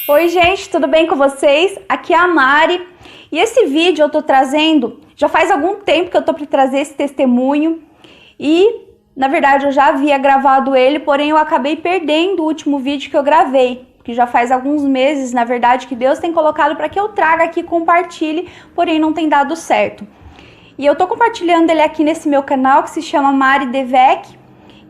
Oi gente, tudo bem com vocês? Aqui é a Mari e esse vídeo eu tô trazendo, já faz algum tempo que eu tô para trazer esse testemunho e na verdade eu já havia gravado ele, porém eu acabei perdendo o último vídeo que eu gravei, que já faz alguns meses, na verdade, que Deus tem colocado para que eu traga aqui e compartilhe, porém não tem dado certo. E eu tô compartilhando ele aqui nesse meu canal que se chama Mari Devec.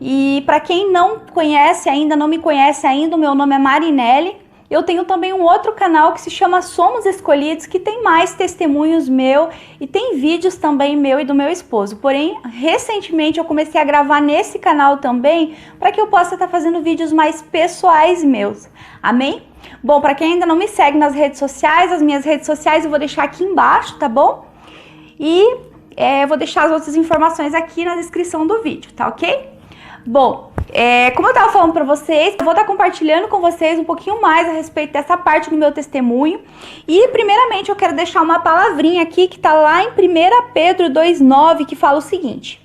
E para quem não conhece ainda, não me conhece ainda, o meu nome é Marinelli. Eu tenho também um outro canal que se chama Somos Escolhidos, que tem mais testemunhos meu e tem vídeos também meu e do meu esposo. Porém, recentemente eu comecei a gravar nesse canal também para que eu possa estar fazendo vídeos mais pessoais meus. Amém? Bom, para quem ainda não me segue nas redes sociais, as minhas redes sociais eu vou deixar aqui embaixo, tá bom? E vou deixar as outras informações aqui na descrição do vídeo, tá ok? Bom, como eu estava falando para vocês, eu vou estar compartilhando com vocês um pouquinho mais a respeito dessa parte do meu testemunho. E primeiramente eu quero deixar uma palavrinha aqui que está lá em 1 Pedro 2,9, que fala o seguinte: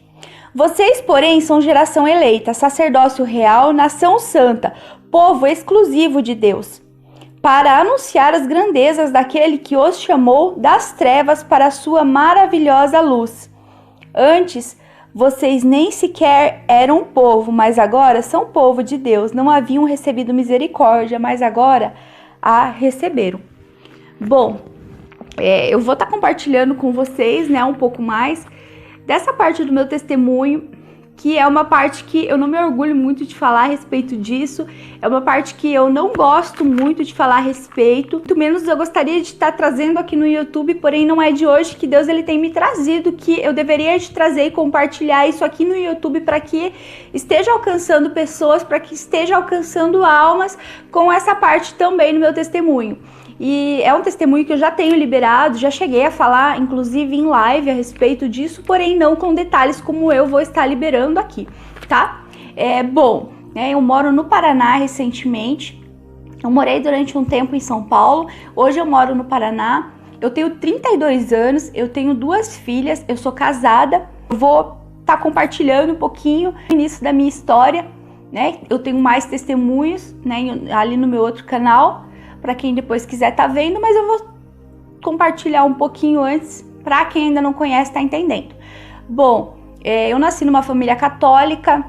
vocês, porém, são geração eleita, sacerdócio real, nação santa, povo exclusivo de Deus, para anunciar as grandezas daquele que os chamou das trevas para a sua maravilhosa luz. Antes, vocês nem sequer eram povo, mas agora são povo de Deus. Não haviam recebido misericórdia, mas agora a receberam. Bom, eu vou estar compartilhando com vocês, né, um pouco mais dessa parte do meu testemunho, que é uma parte que eu não me orgulho muito de falar a respeito disso, é uma parte que eu não gosto muito de falar a respeito, muito menos eu gostaria de estar trazendo aqui no YouTube, porém não é de hoje que Deus ele tem me trazido, que eu deveria de trazer e compartilhar isso aqui no YouTube para que esteja alcançando pessoas, para que esteja alcançando almas com essa parte também no meu testemunho. E é um testemunho que eu já tenho liberado, já cheguei a falar, inclusive em live a respeito disso, porém não com detalhes como eu vou estar liberando aqui, tá? Bom, eu moro no Paraná recentemente, eu morei durante um tempo em São Paulo, hoje eu moro no Paraná, eu tenho 32 anos, eu tenho 2 filhas, eu sou casada, eu vou estar compartilhando um pouquinho no início da minha história, né? Eu tenho mais testemunhos, né, ali no meu outro canal, para quem depois quiser tá vendo, mas eu vou compartilhar um pouquinho antes, para quem ainda não conhece tá entendendo. Bom, eu nasci numa família católica,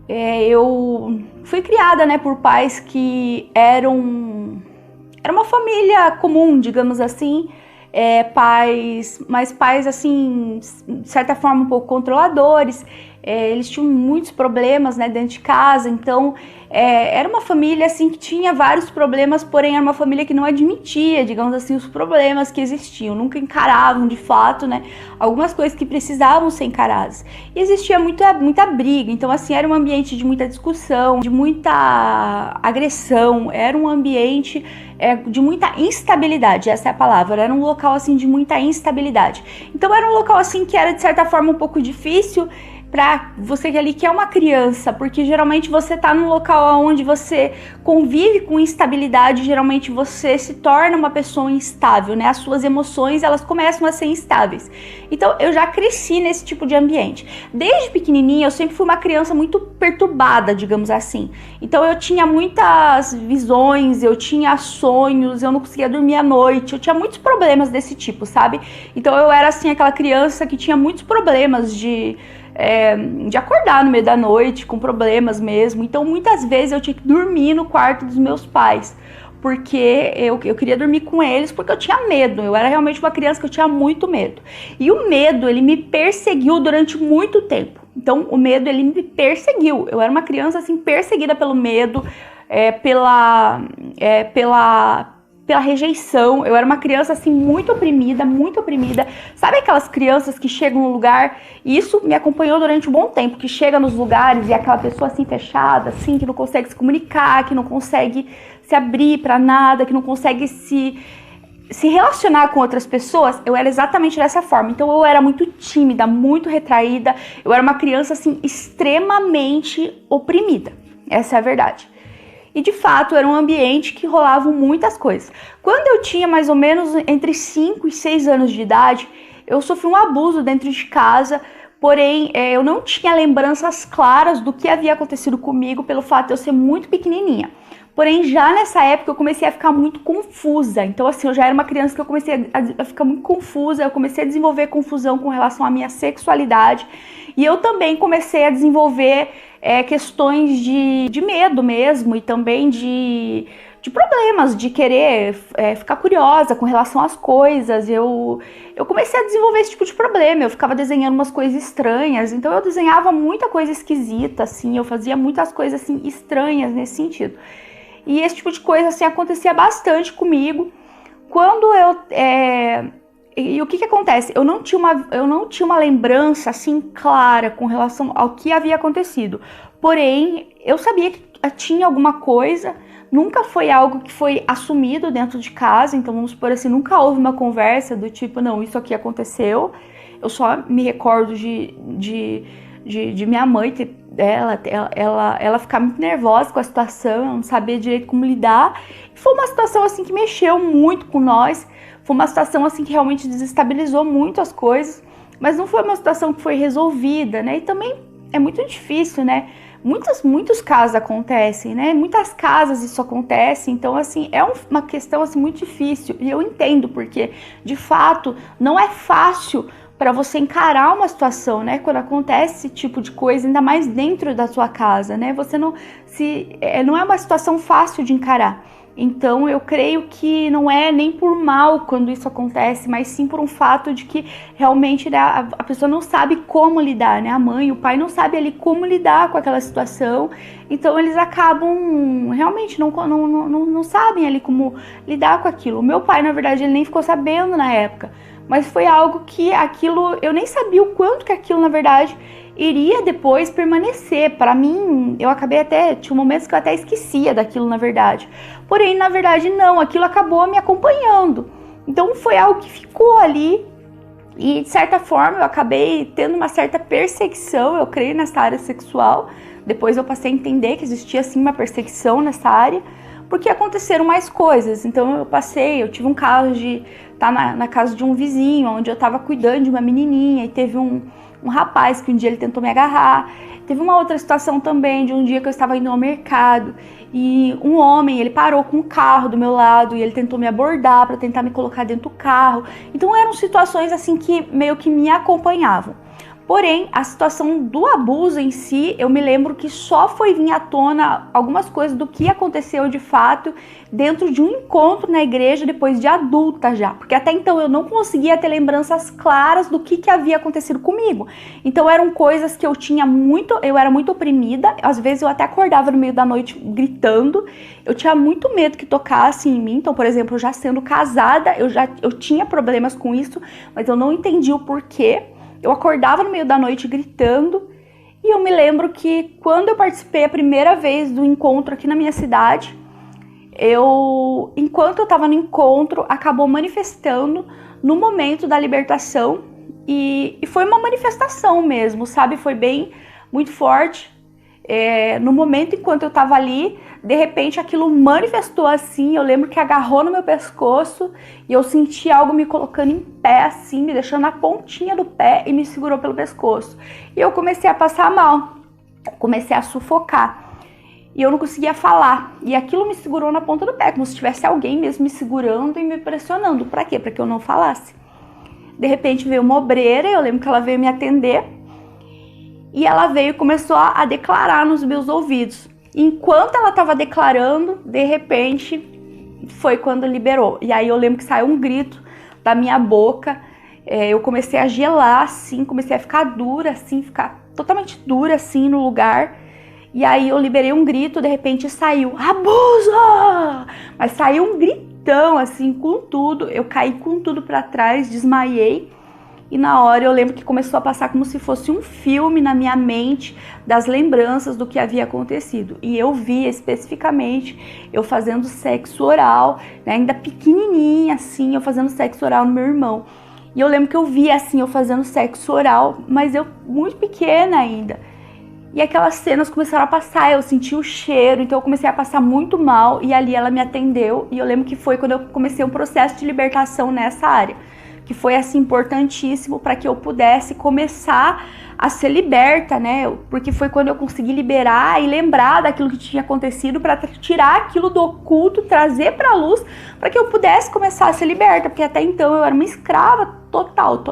eu fui criada, né, por pais que era uma família comum, digamos assim, mas pais assim, de certa forma um pouco controladores. Eles tinham muitos problemas, né, dentro de casa, então era uma família assim que tinha vários problemas, porém era uma família que não admitia, digamos assim, os problemas que existiam, nunca encaravam de fato, né, algumas coisas que precisavam ser encaradas. E existia muita briga, então assim, era um ambiente de muita discussão, de muita agressão, era um ambiente de muita instabilidade, essa é a palavra, era um local assim de muita instabilidade. Então era um local assim que era de certa forma um pouco difícil para você ali que é uma criança, porque geralmente você tá num local onde você convive com instabilidade, geralmente você se torna uma pessoa instável, né? As suas emoções, elas começam a ser instáveis. Então, eu já cresci nesse tipo de ambiente. Desde pequenininha, eu sempre fui uma criança muito perturbada, digamos assim. Então, eu tinha muitas visões, eu tinha sonhos, eu não conseguia dormir à noite, eu tinha muitos problemas desse tipo, sabe? Então, eu era assim, aquela criança que tinha muitos problemas de acordar no meio da noite, com problemas mesmo. Então, muitas vezes eu tinha que dormir no quarto dos meus pais, porque eu queria dormir com eles, porque eu tinha medo. Eu era realmente uma criança que eu tinha muito medo. E o medo, ele me perseguiu durante muito tempo. Então, o medo, ele me perseguiu. Eu era uma criança, assim, perseguida pelo medo, pela rejeição. Eu era uma criança assim muito oprimida, muito oprimida. Sabe aquelas crianças que chegam no lugar, e isso me acompanhou durante um bom tempo, que chega nos lugares e é aquela pessoa assim fechada, assim, que não consegue se comunicar, que não consegue se abrir para nada, que não consegue se relacionar com outras pessoas. Eu era exatamente dessa forma. Então eu era muito tímida, muito retraída. Eu era uma criança assim extremamente oprimida. Essa é a verdade. E de fato era um ambiente que rolavam muitas coisas. Quando eu tinha mais ou menos entre 5 e 6 anos de idade, eu sofri um abuso dentro de casa, porém eu não tinha lembranças claras do que havia acontecido comigo pelo fato de eu ser muito pequenininha. Porém, já nessa época eu comecei a ficar muito confusa. Então, assim, eu já era uma criança que eu comecei a ficar muito confusa, eu comecei a desenvolver confusão com relação à minha sexualidade. E eu também comecei a desenvolver questões de medo mesmo e também de problemas, de querer ficar curiosa com relação às coisas. Eu comecei a desenvolver esse tipo de problema, eu ficava desenhando umas coisas estranhas, então eu desenhava muita coisa esquisita, assim, eu fazia muitas coisas assim, estranhas nesse sentido. E esse tipo de coisa assim, acontecia bastante comigo. Quando e o que acontece? Eu não tinha uma lembrança assim clara com relação ao que havia acontecido. Porém, eu sabia que tinha alguma coisa. Nunca foi algo que foi assumido dentro de casa. Então, vamos supor assim, nunca houve uma conversa do tipo, não, isso aqui aconteceu. Eu só me recordo de minha mãe ela ficar muito nervosa com a situação, não sabia direito como lidar. Foi uma situação assim que mexeu muito com nós. Foi uma situação assim que realmente desestabilizou muito as coisas, mas não foi uma situação que foi resolvida, né? E também é muito difícil, né? Muitos casos acontecem, né? Muitas casas isso acontece, então assim, é uma questão assim muito difícil. E eu entendo porque, de fato, não é fácil para você encarar uma situação, né? Quando acontece esse tipo de coisa, ainda mais dentro da sua casa, né? Você não é uma situação fácil de encarar. Então eu creio que não é nem por mal quando isso acontece, mas sim por um fato de que realmente, né, a pessoa não sabe como lidar, né? A mãe, o pai não sabe ali como lidar com aquela situação, então eles acabam realmente não sabem ali como lidar com aquilo. O meu pai, na verdade, ele nem ficou sabendo na época, mas foi algo que eu nem sabia o quanto que aquilo, na verdade, iria depois permanecer. Para mim, tinha momentos que eu até esquecia daquilo, na verdade. Porém, na verdade, não, aquilo acabou me acompanhando. Então, foi algo que ficou ali e, de certa forma, eu acabei tendo uma certa perseguição, eu creio, nessa área sexual. Depois eu passei a entender que existia, sim, uma perseguição nessa área, porque aconteceram mais coisas. Então, eu tive um caso de estar na casa de um vizinho, onde eu estava cuidando de uma menininha, e teve um rapaz que um dia ele tentou me agarrar. Teve uma outra situação também de um dia que eu estava indo ao mercado e um homem, ele parou com um carro do meu lado e ele tentou me abordar para tentar me colocar dentro do carro. Então eram situações assim que meio que me acompanhavam. Porém, a situação do abuso em si, eu me lembro que só foi vir à tona algumas coisas do que aconteceu de fato dentro de um encontro na igreja depois de adulta já. Porque até então eu não conseguia ter lembranças claras do que havia acontecido comigo. Então eram coisas que eu era muito oprimida, às vezes eu até acordava no meio da noite gritando, eu tinha muito medo que tocassem em mim. Então, por exemplo, já sendo casada, eu tinha problemas com isso, mas eu não entendi o porquê. Eu acordava no meio da noite gritando e eu me lembro que quando eu participei a primeira vez do encontro aqui na minha cidade, enquanto eu estava no encontro, acabou manifestando no momento da libertação e foi uma manifestação mesmo, sabe? Foi muito forte. No momento enquanto eu estava ali, de repente aquilo manifestou assim, eu lembro que agarrou no meu pescoço e eu senti algo me colocando em pé assim, me deixando na pontinha do pé e me segurou pelo pescoço. E eu comecei a passar mal, comecei a sufocar e eu não conseguia falar. E aquilo me segurou na ponta do pé, como se tivesse alguém mesmo me segurando e me pressionando. Pra quê? Pra que eu não falasse. De repente veio uma obreira, eu lembro que ela veio me atender. E ela veio e começou a declarar nos meus ouvidos. Enquanto ela estava declarando, de repente, foi quando liberou. E aí eu lembro que saiu um grito da minha boca. Eu comecei a gelar, assim, comecei a ficar dura, assim, ficar totalmente dura, assim, no lugar. E aí eu liberei um grito, de repente saiu, abusa! Mas saiu um gritão, assim, com tudo. Eu caí com tudo para trás, desmaiei. E na hora eu lembro que começou a passar como se fosse um filme na minha mente das lembranças do que havia acontecido. E eu vi especificamente eu fazendo sexo oral, né, ainda pequenininha assim, eu fazendo sexo oral no meu irmão. E eu lembro que eu vi assim, eu fazendo sexo oral, mas eu muito pequena ainda. E aquelas cenas começaram a passar, eu senti o cheiro, então eu comecei a passar muito mal e ali ela me atendeu. E eu lembro que foi quando eu comecei um processo de libertação nessa área. que foi assim importantíssimo para que eu pudesse começar a ser liberta, né? Porque foi quando eu consegui liberar e lembrar daquilo que tinha acontecido para tirar aquilo do oculto, trazer para a luz, para que eu pudesse começar a ser liberta, porque até então eu era uma escrava total.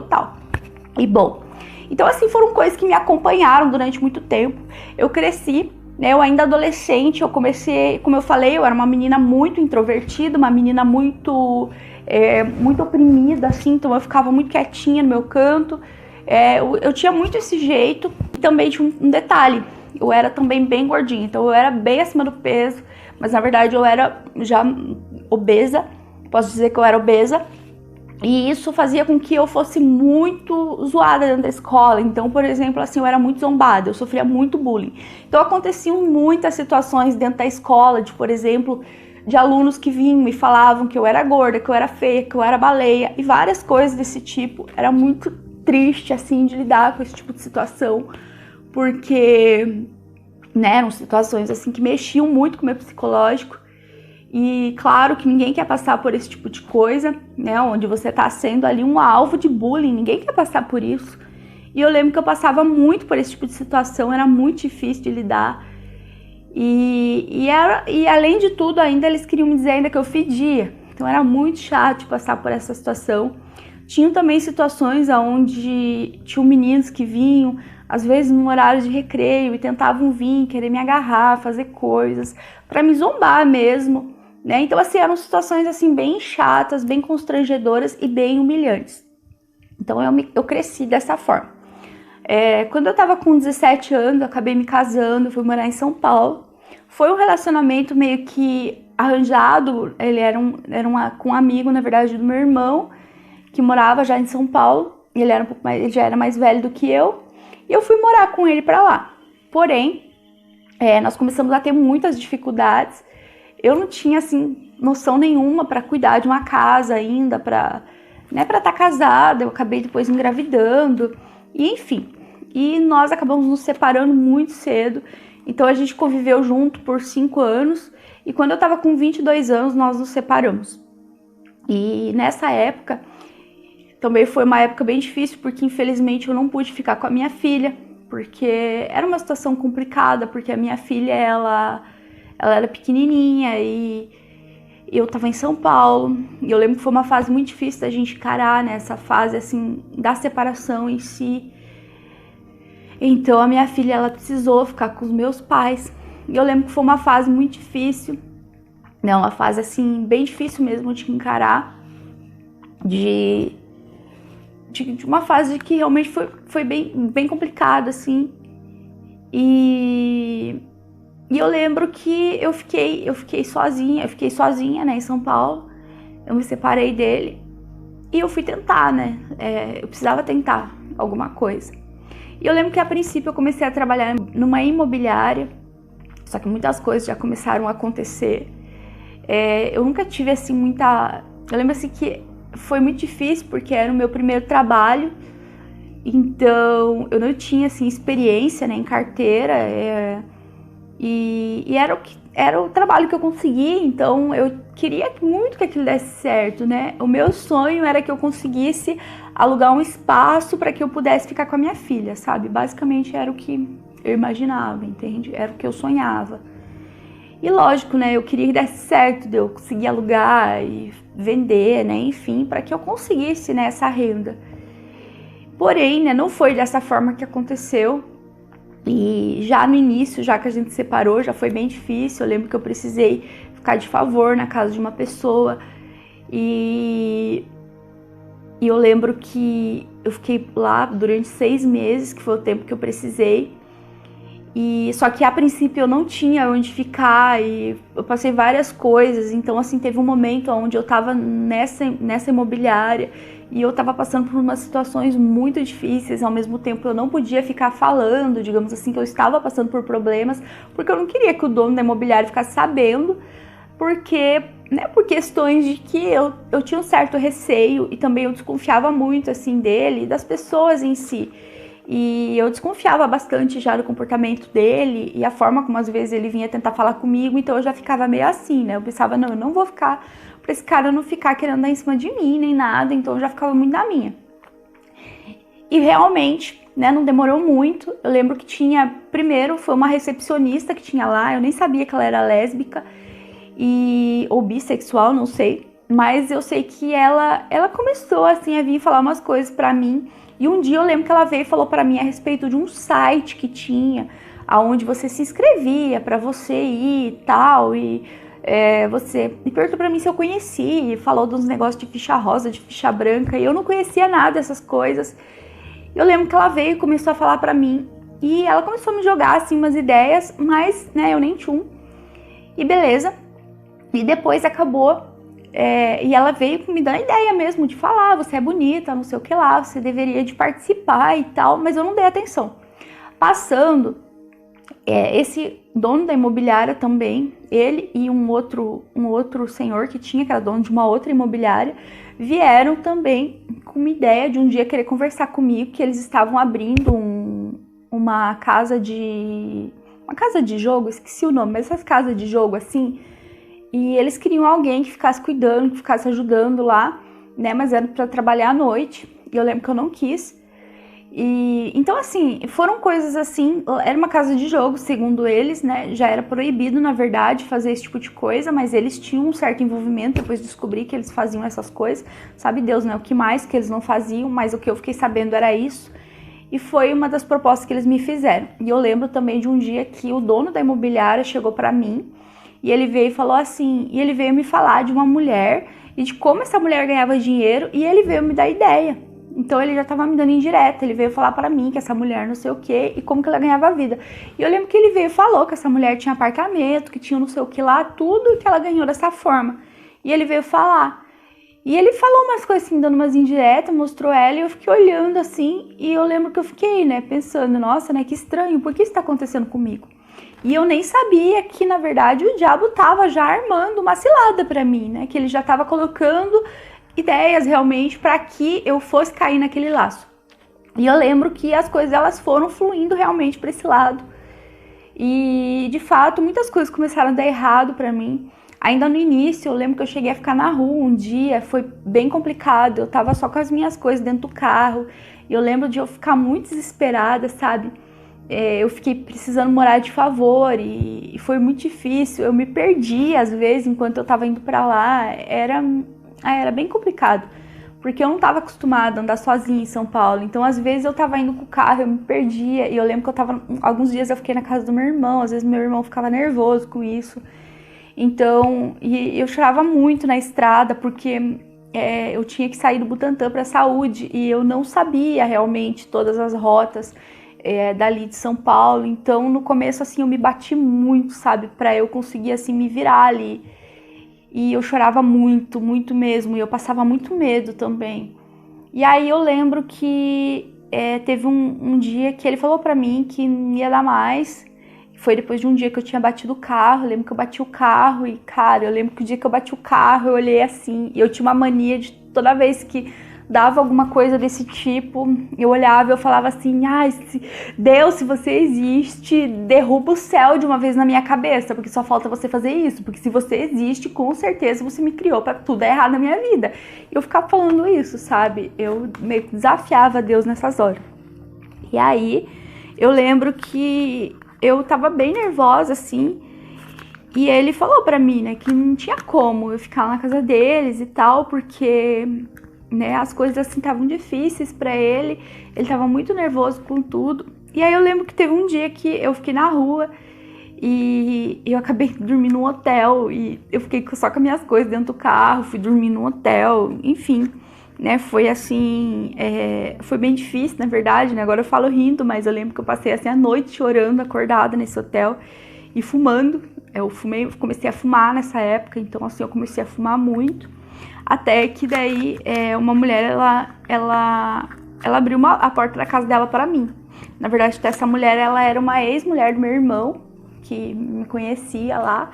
E bom, então assim foram coisas que me acompanharam durante muito tempo. Eu cresci, né? Eu ainda adolescente, eu comecei, como eu falei, eu era uma menina muito introvertida, uma menina muito oprimida, assim, então eu ficava muito quietinha no meu canto. Eu tinha muito esse jeito. E também tinha um detalhe, eu era também bem gordinha, então eu era bem acima do peso, mas na verdade eu era já obesa, posso dizer que eu era obesa, e isso fazia com que eu fosse muito zoada dentro da escola. Então, por exemplo, assim, eu era muito zombada, eu sofria muito bullying. Então aconteciam muitas situações dentro da escola, de, por exemplo, de alunos que vinham e falavam que eu era gorda, que eu era feia, que eu era baleia, e várias coisas desse tipo. Era muito triste, assim, de lidar com esse tipo de situação, porque, né, eram situações, assim, que mexiam muito com o meu psicológico, e claro que ninguém quer passar por esse tipo de coisa, né, onde você tá sendo ali um alvo de bullying, ninguém quer passar por isso, e eu lembro que eu passava muito por esse tipo de situação, era muito difícil de lidar, e além de tudo, ainda eles queriam me dizer ainda que eu fedia, então era muito chato de passar por essa situação. Tinham também situações onde tinham meninos que vinham, às vezes no horário de recreio, e tentavam vir, querer me agarrar, fazer coisas, para me zombar mesmo, né? Então, assim, eram situações assim bem chatas, bem constrangedoras e bem humilhantes. Então, eu cresci dessa forma. Quando eu tava com 17 anos, eu acabei me casando, fui morar em São Paulo. Foi um relacionamento meio que arranjado, ele era com um amigo, na verdade, do meu irmão, que morava já em São Paulo, ele já era mais velho do que eu, e eu fui morar com ele pra lá. Porém, nós começamos a ter muitas dificuldades. Eu não tinha, assim, noção nenhuma para cuidar de uma casa ainda, para estar casada. Eu acabei depois engravidando, e enfim. E nós acabamos nos separando muito cedo, então a gente conviveu junto por 5 anos, e quando eu tava com 22 anos, nós nos separamos. E nessa época, também foi uma época bem difícil, porque infelizmente eu não pude ficar com a minha filha, porque era uma situação complicada, porque a minha filha, ela era pequenininha e eu tava em São Paulo, e eu lembro que foi uma fase muito difícil da gente encarar, né, essa fase, assim, da separação em si. Então a minha filha, ela precisou ficar com os meus pais, e eu lembro que foi uma fase muito difícil, né, uma fase, assim, bem difícil mesmo de encarar, de uma fase que realmente foi bem complicada, assim. E eu lembro que eu fiquei sozinha, né, em São Paulo. Eu me separei dele e eu fui tentar, né, eu precisava tentar alguma coisa. E eu lembro que a princípio eu comecei a trabalhar numa imobiliária, só que muitas coisas já começaram a acontecer. Eu nunca tive, assim, muita... Eu lembro, assim, que foi muito difícil, porque era o meu primeiro trabalho, então eu não tinha, assim, experiência, né, em carteira, e era o trabalho que eu consegui, então eu queria muito que aquilo desse certo, né? O meu sonho era que eu conseguisse alugar um espaço para que eu pudesse ficar com a minha filha, sabe? Basicamente era o que eu imaginava, entende? Era o que eu sonhava. E lógico, né, eu queria que desse certo, de eu conseguir alugar e vender, né, enfim, para que eu conseguisse, né, essa renda. Porém, né, não foi dessa forma que aconteceu. E já no início, já que a gente separou, já foi bem difícil. Eu lembro que eu precisei ficar de favor na casa de uma pessoa. E eu lembro que eu fiquei lá durante 6 meses, que foi o tempo que eu precisei. Só que a princípio eu não tinha onde ficar e eu passei várias coisas. Então, assim, teve um momento onde eu tava nessa imobiliária e eu tava passando por umas situações muito difíceis. Ao mesmo tempo, eu não podia ficar falando, digamos assim, que eu estava passando por problemas, porque eu não queria que o dono da imobiliária ficasse sabendo, porque, né, por questões de que eu tinha um certo receio e também eu desconfiava muito, assim, dele e das pessoas em si. E eu desconfiava bastante já do comportamento dele e a forma como às vezes ele vinha tentar falar comigo, então eu já ficava meio assim, né? Eu pensava, não, eu não vou ficar, pra esse cara não ficar querendo dar em cima de mim, nem nada, então eu já ficava muito na minha. E realmente, né, não demorou muito. Eu lembro que primeiro foi uma recepcionista que tinha lá, eu nem sabia que ela era lésbica ou bissexual, não sei. Mas eu sei que ela começou assim a vir falar umas coisas pra mim. E um dia eu lembro que ela veio e falou pra mim a respeito de um site que tinha, aonde você se inscrevia pra você ir e tal. E você perguntou pra mim se eu conhecia, e falou dos negócios de ficha rosa, de ficha branca. E eu não conhecia nada dessas coisas. Eu lembro que ela veio e começou a falar pra mim. E ela começou a me jogar assim umas ideias, mas né, eu nem tchum. E beleza. E depois acabou. E ela veio me dando ideia mesmo de falar, você é bonita, não sei o que lá, você deveria de participar e tal, mas eu não dei atenção. Passando, esse dono da imobiliária também, ele e um outro senhor que era dono de uma outra imobiliária, vieram também com uma ideia de um dia querer conversar comigo, que eles estavam abrindo uma casa de jogo, esqueci o nome, mas essas casas de jogo assim. E eles queriam alguém que ficasse cuidando, que ficasse ajudando lá, né? Mas era para trabalhar à noite. E eu lembro que eu não quis. Então, assim, foram coisas assim. Era uma casa de jogo, segundo eles, né? Já era proibido, na verdade, fazer esse tipo de coisa, mas eles tinham um certo envolvimento. Depois descobri que eles faziam essas coisas. Sabe Deus, né? O que mais que eles não faziam, mas o que eu fiquei sabendo era isso. E foi uma das propostas que eles me fizeram. E eu lembro também de um dia que o dono da imobiliária chegou para mim. E ele veio e falou assim, e ele veio me falar de uma mulher e de como essa mulher ganhava dinheiro, e ele veio me dar ideia. Então ele já estava me dando indireta, ele veio falar para mim que essa mulher não sei o que e como que ela ganhava a vida. E eu lembro que ele veio e falou que essa mulher tinha apartamento, que tinha não sei o que lá, tudo que ela ganhou dessa forma. E ele veio falar. E ele falou umas coisas assim, dando umas indiretas, mostrou ela e eu fiquei olhando assim, e eu lembro que eu fiquei, né, pensando, nossa, né, que estranho, por que isso tá acontecendo comigo? E eu nem sabia que, na verdade, o diabo tava já armando uma cilada pra mim, né? Que ele já tava colocando ideias realmente para que eu fosse cair naquele laço. E eu lembro que as coisas elas foram fluindo realmente para esse lado. E, de fato, muitas coisas começaram a dar errado pra mim. Ainda no início, eu lembro que eu cheguei a ficar na rua um dia, foi bem complicado. Eu tava só com as minhas coisas dentro do carro. E eu lembro de eu ficar muito desesperada, sabe? Eu fiquei precisando morar de favor e foi muito difícil. Eu me perdi às vezes enquanto eu tava indo pra lá. Era bem complicado, porque eu não tava acostumada a andar sozinha em São Paulo. Então às vezes eu tava indo com o carro, eu me perdia. E eu lembro que alguns dias eu fiquei na casa do meu irmão. Às vezes meu irmão ficava nervoso com isso. Então, eu chorava muito na estrada, porque eu tinha que sair do Butantã pra saúde. E eu não sabia realmente todas as rotas dali de São Paulo. Então no começo assim eu me bati muito, sabe, pra eu conseguir assim me virar ali, e eu chorava muito, muito mesmo, e eu passava muito medo também. E aí eu lembro que teve um dia que ele falou pra mim que não ia dar mais. Foi depois de um dia que eu tinha batido o carro. Eu lembro que eu bati o carro e, cara, eu lembro que o dia que eu bati o carro eu olhei assim, e eu tinha uma mania de toda vez que dava alguma coisa desse tipo, eu olhava e eu falava assim, Deus, se você existe, derruba o céu de uma vez na minha cabeça, porque só falta você fazer isso, porque se você existe, com certeza você me criou pra tudo dar errado na minha vida. E eu ficava falando isso, sabe? Eu meio que desafiava Deus nessas horas. E aí, eu lembro que eu tava bem nervosa, assim, e ele falou pra mim, né, que não tinha como eu ficar lá na casa deles e tal, porque, né, as coisas assim estavam difíceis pra ele tava muito nervoso com tudo. E aí eu lembro que teve um dia que eu fiquei na rua e eu acabei dormindo num hotel, e eu fiquei só com as minhas coisas dentro do carro, fui dormir num hotel, enfim, né, foi assim, foi bem difícil, na verdade, né, agora eu falo rindo, mas eu lembro que eu passei assim a noite chorando, acordada nesse hotel e fumando. Eu comecei a fumar nessa época, então assim, eu comecei a fumar muito. Até que daí uma mulher, ela abriu a porta da casa dela para mim. Na verdade, essa mulher, ela era uma ex-mulher do meu irmão, que me conhecia lá.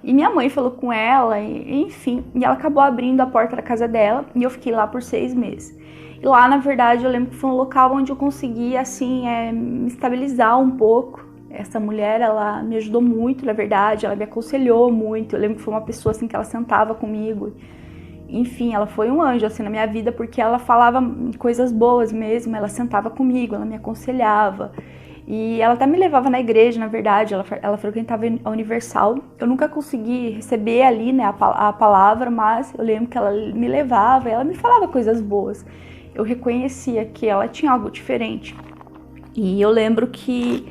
E minha mãe falou com ela, enfim. E ela acabou abrindo a porta da casa dela e eu fiquei lá por 6 meses. E lá, na verdade, eu lembro que foi um local onde eu consegui, assim, me estabilizar um pouco. Essa mulher, ela me ajudou muito, na verdade, ela me aconselhou muito. Eu lembro que foi uma pessoa, assim, que ela sentava comigo Enfim, ela foi um anjo assim na minha vida, porque ela falava coisas boas mesmo, ela sentava comigo, ela me aconselhava. E ela até me levava na igreja, na verdade, ela frequentava a Universal. Eu nunca consegui receber ali, né, a palavra, mas eu lembro que ela me levava e ela me falava coisas boas. Eu reconhecia que ela tinha algo diferente. E eu lembro que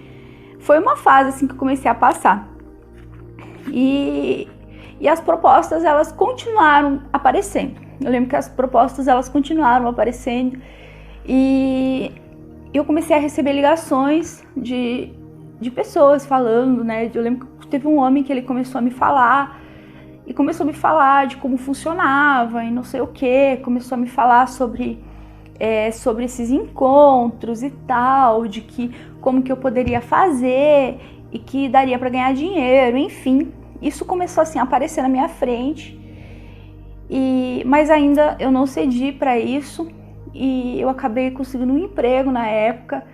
foi uma fase assim que eu comecei a passar. E as propostas, elas continuaram aparecendo. Eu lembro que as propostas, elas continuaram aparecendo. E eu comecei a receber ligações de pessoas falando, né? Eu lembro que teve um homem que ele começou a me falar. E começou a me falar de como funcionava e não sei o que. Começou a me falar sobre esses encontros e tal. De que como que eu poderia fazer e que daria para ganhar dinheiro, enfim. Isso começou assim a aparecer na minha frente, mas ainda eu não cedi para isso e eu acabei conseguindo um emprego na época.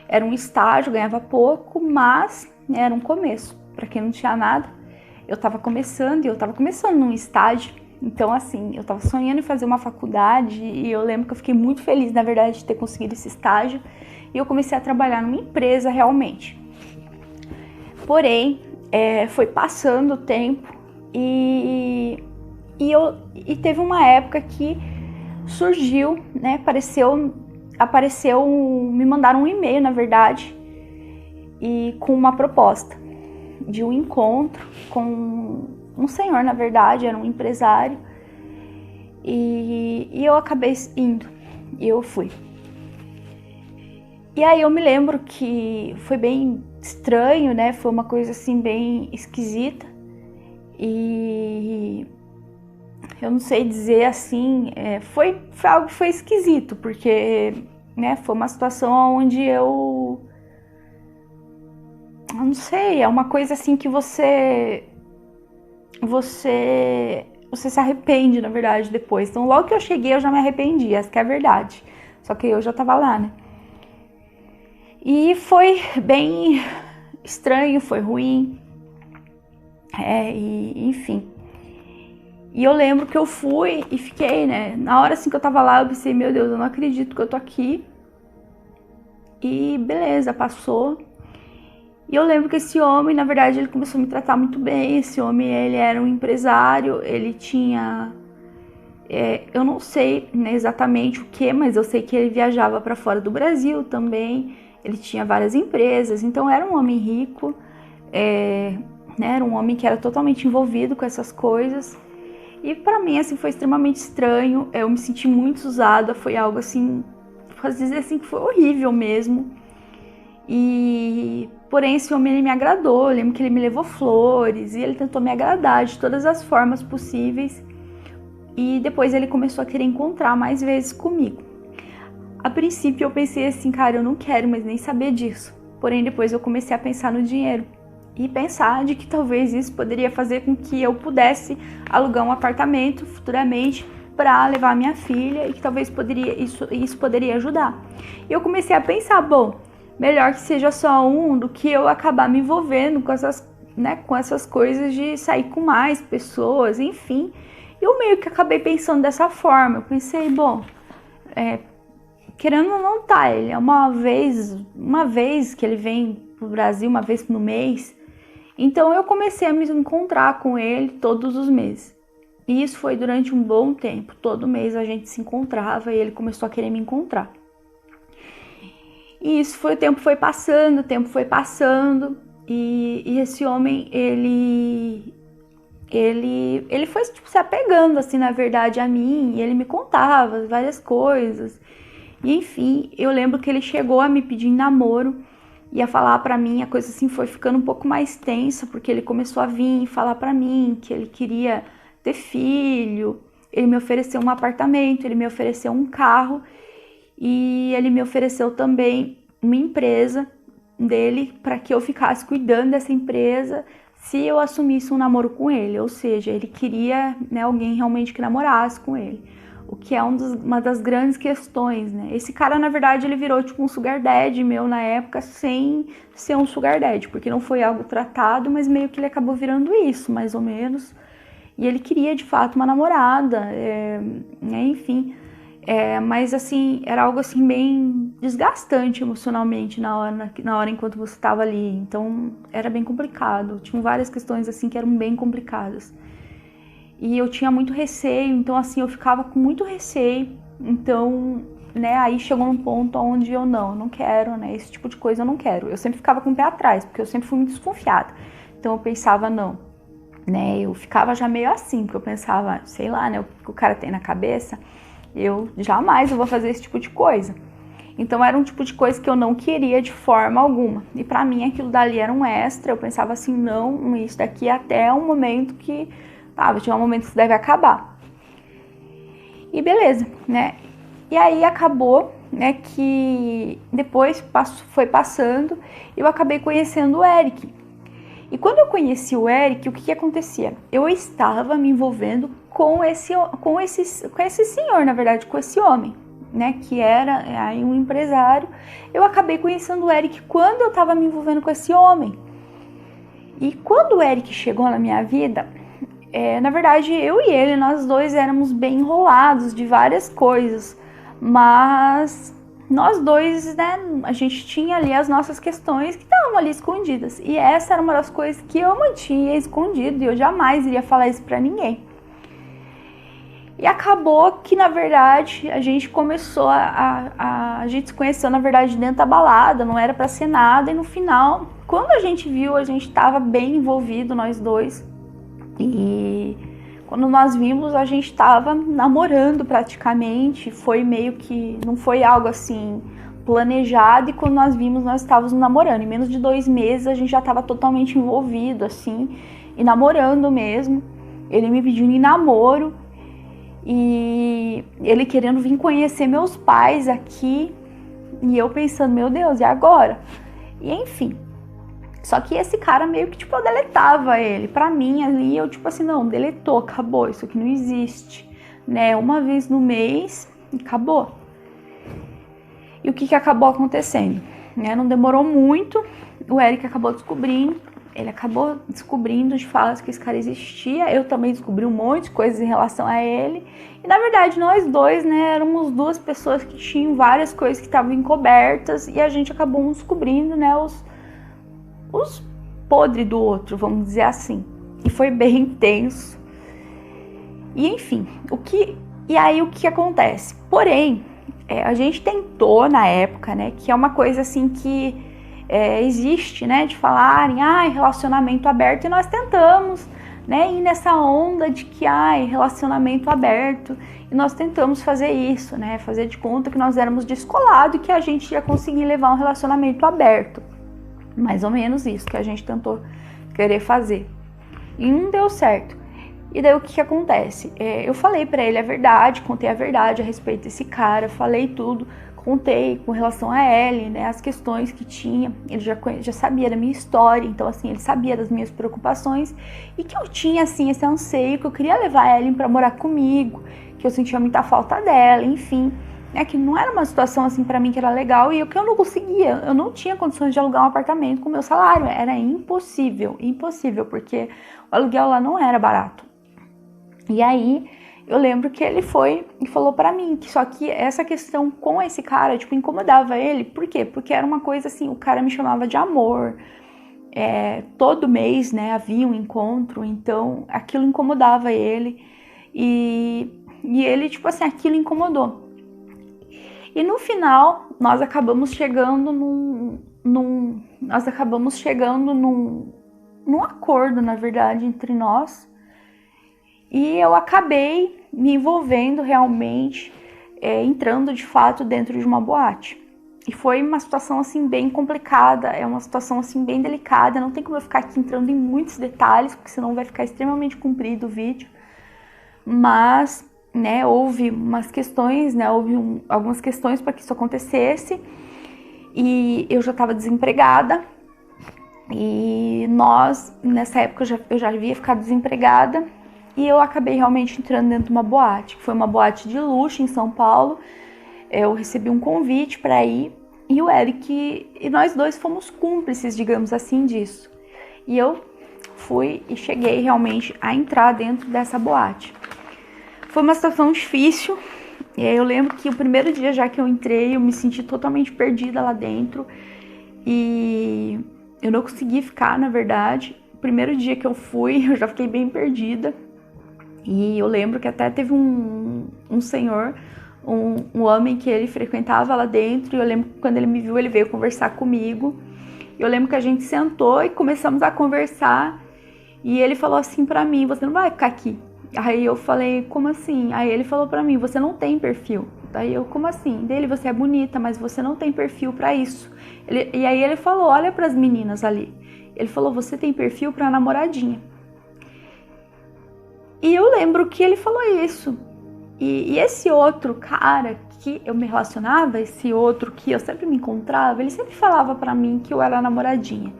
Era um estágio, ganhava pouco, mas era um começo. Para quem não tinha nada, eu estava começando num estágio. Então assim, eu estava sonhando em fazer uma faculdade e eu lembro que eu fiquei muito feliz, na verdade, de ter conseguido esse estágio. E eu comecei a trabalhar numa empresa realmente. Porém, foi passando o tempo e teve uma época que surgiu, né, apareceu, me mandaram um e-mail, na verdade, e com uma proposta de um encontro com um senhor, na verdade, era um empresário, e eu acabei indo, e eu fui. E aí eu me lembro que foi bem estranho, né? Foi uma coisa assim bem esquisita. E eu não sei dizer assim, foi algo que foi esquisito, porque, né, foi uma situação onde eu não sei, é uma coisa assim que você se arrepende, na verdade, depois. Então logo que eu cheguei eu já me arrependi, essa que é a verdade. Só que eu já tava lá, né? E foi bem estranho, foi ruim, enfim. E eu lembro que eu fui e fiquei, né? Na hora assim que eu tava lá, eu pensei, meu Deus, eu não acredito que eu tô aqui. E beleza, passou. E eu lembro que esse homem, na verdade, ele começou a me tratar muito bem. Esse homem, ele era um empresário, ele tinha... eu não sei, né, exatamente o que, mas eu sei que ele viajava para fora do Brasil também. Ele tinha várias empresas, então era um homem rico, né, era um homem que era totalmente envolvido com essas coisas. E para mim, assim, foi extremamente estranho, eu me senti muito usada, foi algo assim, posso dizer assim, que foi horrível mesmo. Porém, esse homem, ele me agradou, eu lembro que ele me levou flores, e ele tentou me agradar de todas as formas possíveis. E depois ele começou a querer encontrar mais vezes comigo. A princípio eu pensei assim, cara, eu não quero mais nem saber disso. Porém, depois eu comecei a pensar no dinheiro. E pensar de que talvez isso poderia fazer com que eu pudesse alugar um apartamento futuramente para levar a minha filha e que talvez isso poderia ajudar. E eu comecei a pensar, bom, melhor que seja só um do que eu acabar me envolvendo com essas coisas de sair com mais pessoas, enfim. Eu meio que acabei pensando dessa forma. Eu pensei, bom, querendo ou não, tá, ele é uma vez que ele vem pro Brasil, uma vez no mês. Então eu comecei a me encontrar com ele todos os meses. E isso foi durante um bom tempo. Todo mês a gente se encontrava e ele começou a querer me encontrar. E o tempo foi passando. E esse homem, ele foi tipo, se apegando, assim, na verdade, a mim. E ele me contava várias coisas. E enfim, eu lembro que ele chegou a me pedir em namoro. Ia falar pra mim, a coisa assim foi ficando um pouco mais tensa, porque ele começou a vir falar pra mim que ele queria ter filho. Ele me ofereceu um apartamento, ele me ofereceu um carro e ele me ofereceu também uma empresa dele para que eu ficasse cuidando dessa empresa se eu assumisse um namoro com ele. Ou seja, ele queria, né, alguém realmente que namorasse com ele. O que é uma das grandes questões, né? Esse cara, na verdade, ele virou tipo um sugar daddy meu na época, sem ser um sugar daddy, porque não foi algo tratado, mas meio que ele acabou virando isso, mais ou menos. E ele queria, de fato, uma namorada, enfim. Mas, assim, era algo, assim, bem desgastante emocionalmente na hora enquanto você estava ali. Então, era bem complicado. Tinham várias questões, assim, que eram bem complicadas. E eu tinha muito receio, então, assim, eu ficava com muito receio. Então, né, aí chegou num ponto onde eu não quero, né, esse tipo de coisa eu não quero. Eu sempre ficava com o pé atrás, porque eu sempre fui muito desconfiada. Então, eu pensava, não, né, eu ficava já meio assim, porque eu pensava, sei lá, né, o que o cara tem na cabeça, eu jamais vou fazer esse tipo de coisa. Então era um tipo de coisa que eu não queria de forma alguma. E pra mim aquilo dali era um extra, eu pensava assim, não, isso daqui é até um momento que, vai chegar um momento que isso deve acabar. E beleza, né? E aí acabou, né, que depois foi passando e eu acabei conhecendo o Eric. E quando eu conheci o Eric, o que acontecia? Eu estava me envolvendo com esse senhor, na verdade, com esse homem, né, que era aí um empresário. Eu acabei conhecendo o Eric quando eu estava me envolvendo com esse homem. E quando o Eric chegou na minha vida, na verdade, eu e ele, nós dois éramos bem enrolados de várias coisas, mas nós dois, né, a gente tinha ali as nossas questões que estavam ali escondidas. E essa era uma das coisas que eu mantinha escondido e eu jamais iria falar isso pra ninguém. E acabou que, na verdade, a gente começou a gente se conheceu, na verdade, dentro da balada, não era pra ser nada. E no final, quando a gente viu, a gente tava bem envolvido, nós dois. E quando nós vimos, a gente estava namorando praticamente, foi meio que, não foi algo assim planejado, e quando nós vimos, nós estávamos namorando. Em menos de 2 meses, a gente já estava totalmente envolvido, assim, e namorando mesmo. Ele me pedindo em namoro, e ele querendo vir conhecer meus pais aqui, e eu pensando, meu Deus, e agora? E enfim. Só que esse cara meio que, tipo, eu deletava ele. Pra mim, ali, eu, tipo assim, não, deletou, acabou, isso aqui não existe, né? Uma vez no mês, acabou. E o que acabou acontecendo? Né? Não demorou muito, o Eric acabou descobrindo, ele acabou descobrindo de fato que esse cara existia. Eu também descobri um monte de coisas em relação a ele. E, na verdade, nós dois, né, éramos 2 pessoas que tinham várias coisas que estavam encobertas, e a gente acabou descobrindo, né, os podres do outro, vamos dizer assim. E foi bem intenso. E enfim, e aí o que acontece? Porém, a gente tentou na época, né, que é uma coisa assim que existe, né, de falarem, relacionamento aberto, e nós tentamos, né, ir nessa onda de que, relacionamento aberto, e nós tentamos fazer isso, né, fazer de conta que nós éramos descolados e que a gente ia conseguir levar um relacionamento aberto. Mais ou menos isso que a gente tentou querer fazer. E não deu certo. E daí o que acontece? Eu falei pra ele a verdade, contei a verdade a respeito desse cara, falei tudo, contei com relação a ele, né, as questões que tinha. Ele já sabia da minha história, então assim, ele sabia das minhas preocupações e que eu tinha assim esse anseio, que eu queria levar a Ellen pra morar comigo, que eu sentia muita falta dela, enfim. Que não era uma situação assim pra mim que era legal, e que eu não conseguia, eu não tinha condições de alugar um apartamento com o meu salário, era impossível, porque o aluguel lá não era barato. E aí eu lembro que ele foi e falou pra mim que só que essa questão com esse cara, tipo, incomodava ele. Por quê? Porque era uma coisa assim, o cara me chamava de amor, todo mês, né, havia um encontro, então aquilo incomodava ele, e ele, tipo assim, aquilo incomodou. E no final, nós acabamos chegando num acordo, na verdade, entre nós. E eu acabei me envolvendo realmente, entrando de fato dentro de uma boate. E foi uma situação assim bem complicada, é uma situação assim bem delicada. Não tem como eu ficar aqui entrando em muitos detalhes, porque senão vai ficar extremamente comprido o vídeo. Mas, né, houve umas questões, né, algumas questões para que isso acontecesse, e eu já estava desempregada, e nessa época eu já havia ficado desempregada, e eu acabei realmente entrando dentro de uma boate, que foi uma boate de luxo em São Paulo. Eu recebi um convite para ir, e o Eric, e nós dois fomos cúmplices, digamos assim, disso. E eu fui e cheguei realmente a entrar dentro dessa boate. Foi uma situação difícil. Eu lembro que o primeiro dia já que eu entrei, eu me senti totalmente perdida lá dentro e eu não consegui ficar, na verdade. O primeiro dia que eu fui, eu já fiquei bem perdida. E eu lembro que até teve um senhor, um homem que ele frequentava lá dentro, e eu lembro que quando ele me viu, ele veio conversar comigo. Eu lembro que a gente sentou e começamos a conversar, e ele falou assim pra mim: você não vai ficar aqui? Aí eu falei: como assim? Aí ele falou pra mim: você não tem perfil. Daí eu: como assim? Dele: você é bonita, mas você não tem perfil pra isso. E aí ele falou: olha pras meninas ali. Ele falou: você tem perfil pra namoradinha. E eu lembro que ele falou isso. E esse outro cara que eu me relacionava, esse outro que eu sempre me encontrava, ele sempre falava pra mim que eu era namoradinha.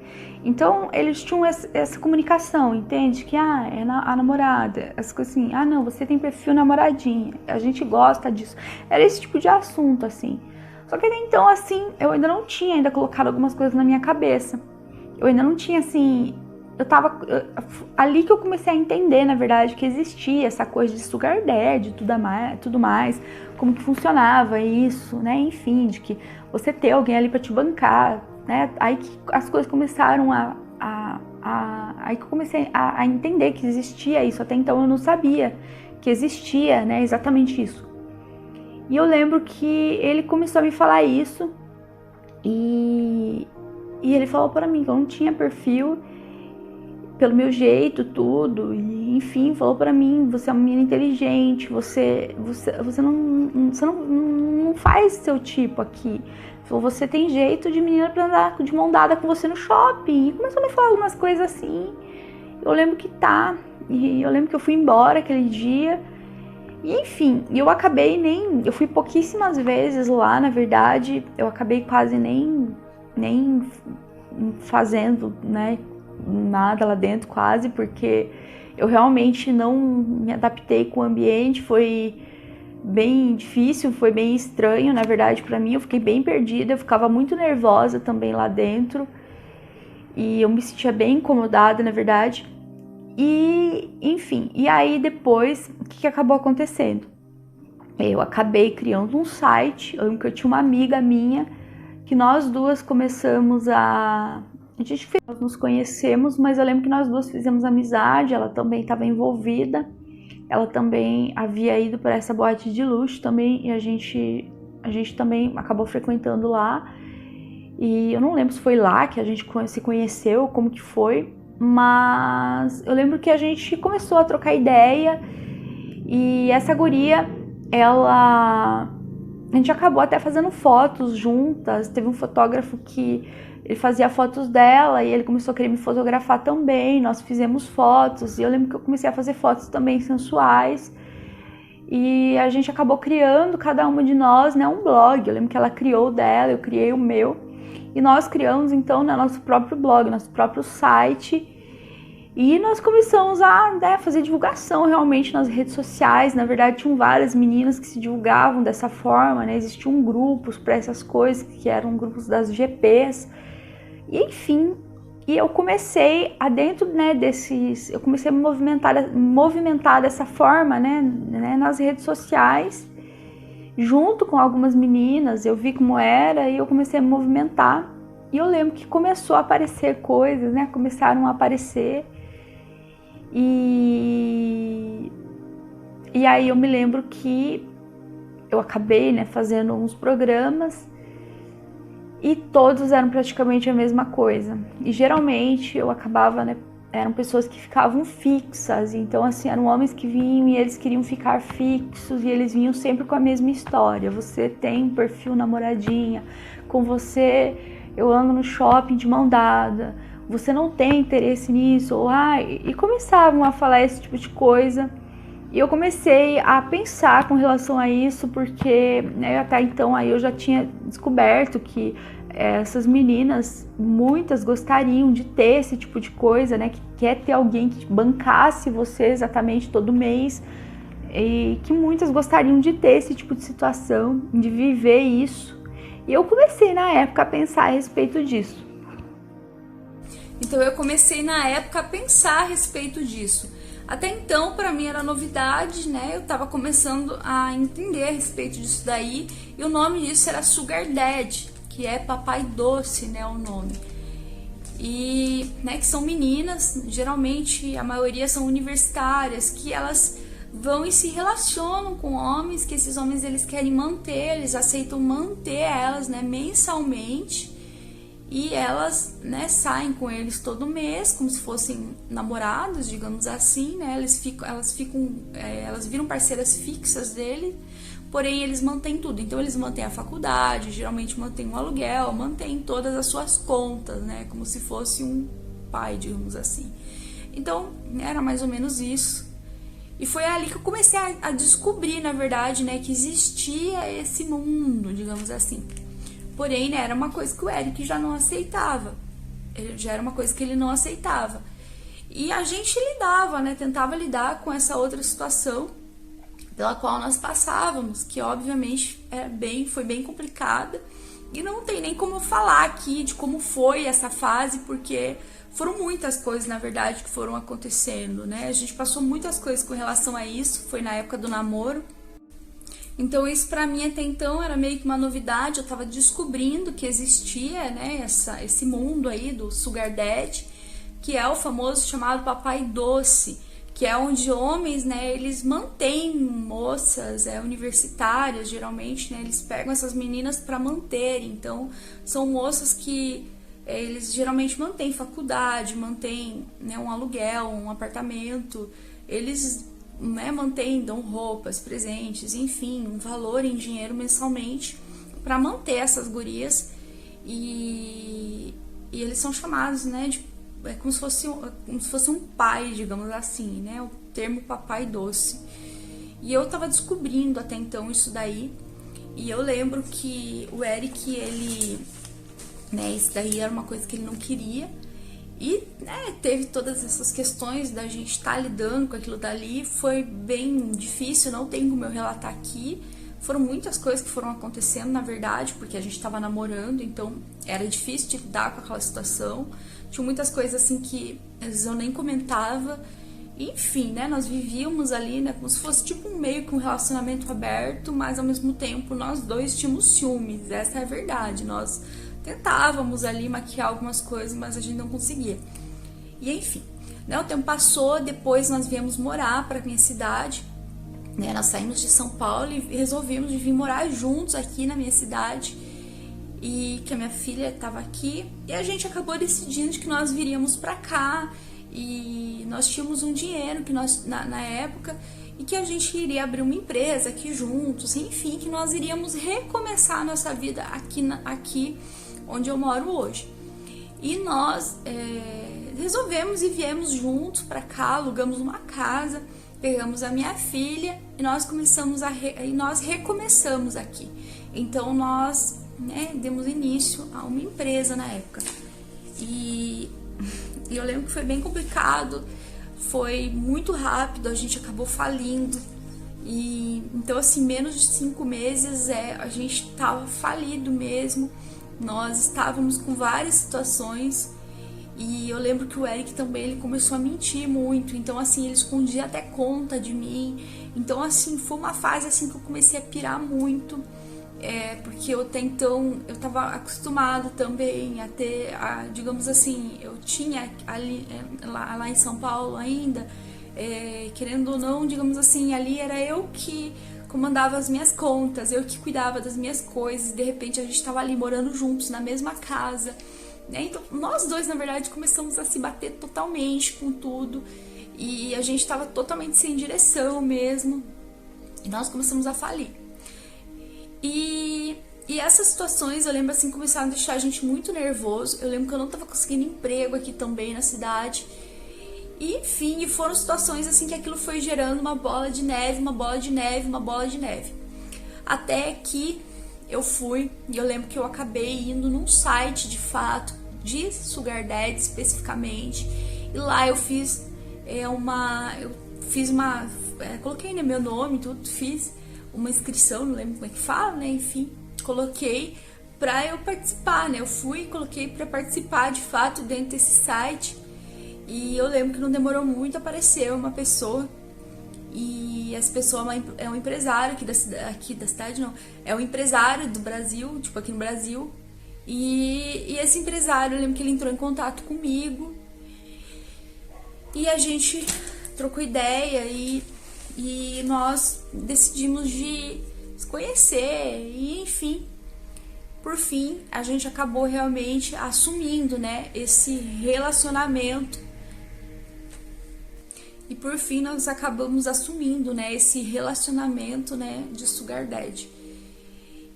Então eles tinham essa comunicação, entende? Que é a namorada, as coisas assim, não, você tem perfil namoradinha, a gente gosta disso. Era esse tipo de assunto, assim. Só que então, assim, eu ainda não tinha ainda colocado algumas coisas na minha cabeça. Eu ainda não tinha, assim... ali que eu comecei a entender, na verdade, que existia essa coisa de sugar daddy, tudo mais, como que funcionava isso, né? Enfim, de que você ter alguém ali para te bancar, né? Aí que as coisas começaram aí que eu comecei a entender que existia isso. Até então eu não sabia que existia, né? Exatamente isso. E eu lembro que ele começou a me falar isso e ele falou para mim que eu não tinha perfil pelo meu jeito, tudo, e enfim, falou pra mim: você é uma menina inteligente, você não faz seu tipo aqui, falou: você tem jeito de menina pra andar de mão dada com você no shopping, e começou a me falar algumas coisas assim. Eu lembro que e eu lembro que eu fui embora aquele dia, e enfim, eu fui pouquíssimas vezes lá, na verdade, eu acabei quase nem fazendo, né, nada lá dentro quase, porque eu realmente não me adaptei com o ambiente, foi bem difícil, foi bem estranho, na verdade, pra mim. Eu fiquei bem perdida, eu ficava muito nervosa também lá dentro e eu me sentia bem incomodada, na verdade. E enfim, e aí depois, o que acabou acontecendo? Eu acabei criando um site. Eu lembro que eu tinha uma amiga minha que nós duas começamos nós nos conhecemos, mas eu lembro que nós duas fizemos amizade. Ela também estava envolvida, ela também havia ido para essa boate de luxo também, e a gente também acabou frequentando lá. E eu não lembro se foi lá que a gente se conheceu, como que foi, mas eu lembro que a gente começou a trocar ideia, e essa guria, a gente acabou até fazendo fotos juntas. Teve um fotógrafo que ele fazia fotos dela e ele começou a querer me fotografar também. Nós fizemos fotos e eu lembro que eu comecei a fazer fotos também sensuais. E a gente acabou criando, cada uma de nós, né, um blog. Eu lembro que ela criou o dela, eu criei o meu. E nós criamos, então, né, nosso próprio blog, nosso próprio site. E nós começamos a, né, fazer divulgação realmente nas redes sociais. Na verdade, tinham várias meninas que se divulgavam dessa forma, né? Existiam grupos para essas coisas, que eram grupos das GPs. E enfim, e eu comecei né, eu comecei a me movimentar dessa forma, né, nas redes sociais, junto com algumas meninas. Eu vi como era e eu comecei a me movimentar. E eu lembro que começou a aparecer coisas, né, começaram a aparecer. E aí eu me lembro que eu acabei, né, fazendo uns programas e todos eram praticamente a mesma coisa. E geralmente eu acabava, né, eram pessoas que ficavam fixas. Então, assim, eram homens que vinham e eles queriam ficar fixos e eles vinham sempre com a mesma história: você tem um perfil namoradinha, com você eu ando no shopping de mão dada, você não tem interesse nisso, e começavam a falar esse tipo de coisa. E eu comecei a pensar com relação a isso, porque, né, até então aí eu já tinha descoberto que essas meninas, muitas gostariam de ter esse tipo de coisa, né, que quer ter alguém que bancasse você exatamente todo mês, e que muitas gostariam de ter esse tipo de situação, de viver isso. E eu comecei na época a pensar a respeito disso. Então eu comecei na época a pensar a respeito disso. Até então, para mim era novidade, né? Eu tava começando a entender a respeito disso daí, e o nome disso era Sugar Daddy, que é papai doce, né, o nome. E, né, que são meninas, geralmente a maioria são universitárias, que elas vão e se relacionam com homens, que esses homens eles querem manter, eles aceitam manter elas, né, mensalmente. E elas, né, saem com eles todo mês, como se fossem namorados, digamos assim, né? Elas viram parceiras fixas dele, porém eles mantêm tudo. Então eles mantêm a faculdade, geralmente mantêm um aluguel, mantêm todas as suas contas, né? Como se fosse um pai, digamos assim. Então era mais ou menos isso. E foi ali que eu comecei a descobrir, na verdade, né, que existia esse mundo, digamos assim. Porém, né, era uma coisa que o Eric já não aceitava. Já era uma coisa que ele não aceitava. E a gente lidava, né, tentava lidar com essa outra situação pela qual nós passávamos, que obviamente foi bem complicada. E não tem nem como falar aqui de como foi essa fase, porque foram muitas coisas, na verdade, que foram acontecendo, né? A gente passou muitas coisas com relação a isso, foi na época do namoro. Então isso pra mim até então era meio que uma novidade, eu tava descobrindo que existia, né, esse mundo aí do Sugar Daddy, que é o famoso chamado papai doce, que é onde homens, né, eles mantêm moças universitárias, geralmente, né, eles pegam essas meninas para manter. Então são moças que eles geralmente mantêm faculdade, mantêm, né, um aluguel, um apartamento, eles, né, mantêm, dão roupas, presentes, enfim, um valor em dinheiro mensalmente para manter essas gurias, e eles são chamados, né, como se fosse um pai, digamos assim, né, o termo papai doce. E eu tava descobrindo até então isso daí, e eu lembro que o Eric, ele, né, isso daí era uma coisa que ele não queria. E, né, teve todas essas questões da gente estar lidando com aquilo dali, foi bem difícil, não tem como eu relatar aqui. Foram muitas coisas que foram acontecendo, na verdade, porque a gente estava namorando, então era difícil de lidar com aquela situação. Tinha muitas coisas assim que às vezes eu nem comentava. Enfim, né, nós vivíamos ali, né, como se fosse tipo meio que um relacionamento aberto, mas ao mesmo tempo nós dois tínhamos ciúmes, essa é a verdade. Nós tentávamos ali maquiar algumas coisas, mas a gente não conseguia. E enfim, né, o tempo passou, depois nós viemos morar para minha cidade, né, nós saímos de São Paulo e resolvemos vir morar juntos aqui na minha cidade, e que a minha filha estava aqui, e a gente acabou decidindo que nós viríamos para cá, e nós tínhamos um dinheiro que nós, na época, e que a gente iria abrir uma empresa aqui juntos, enfim, que nós iríamos recomeçar a nossa vida aqui onde eu moro hoje. E nós resolvemos e viemos juntos para cá, alugamos uma casa, pegamos a minha filha e nós recomeçamos aqui. Então nós, né, demos início a uma empresa na época. E eu lembro que foi bem complicado, foi muito rápido, a gente acabou falindo. E então assim, menos de 5 meses a gente estava falido mesmo. Nós estávamos com várias situações, e eu lembro que o Eric também, ele começou a mentir muito, então assim, ele escondia até conta de mim. Então assim, foi uma fase assim que eu comecei a pirar muito, porque eu até então, eu estava acostumado também a ter, digamos assim, eu tinha ali, lá em São Paulo ainda, querendo ou não, digamos assim, ali era eu que comandava as minhas contas, eu que cuidava das minhas coisas, e de repente a gente estava ali morando juntos na mesma casa, né? Então nós dois, na verdade, começamos a se bater totalmente com tudo, e a gente estava totalmente sem direção mesmo, e nós começamos a falir. E essas situações, eu lembro assim, começaram a deixar a gente muito nervoso. Eu lembro que eu não estava conseguindo emprego aqui também na cidade. E, enfim, foram situações assim que aquilo foi gerando uma bola de neve, uma bola de neve, uma bola de neve. Até que eu fui, e eu lembro que eu acabei indo num site, de fato, de Sugar Daddy especificamente. E lá eu fiz coloquei, né, meu nome, tudo, fiz uma inscrição, não lembro como é que fala, né, enfim, coloquei pra eu participar, né? Eu fui e coloquei pra participar de fato dentro desse site. E eu lembro que não demorou muito, apareceu uma pessoa. E essa pessoa é um empresário aqui da cidade, não. É um empresário do Brasil, tipo aqui no Brasil. E esse empresário, eu lembro que ele entrou em contato comigo. E a gente trocou ideia e nós decidimos de se conhecer. E enfim, por fim, a gente acabou realmente assumindo, né, esse relacionamento. E por fim, nós acabamos assumindo, né, esse relacionamento, né, de Sugar Daddy.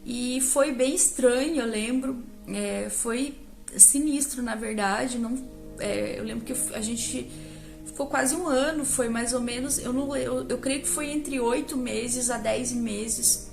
E foi bem estranho, eu lembro. Foi sinistro, na verdade. Eu lembro que a gente ficou quase um ano, foi mais ou menos. Eu creio que foi entre 8 meses a 10 meses.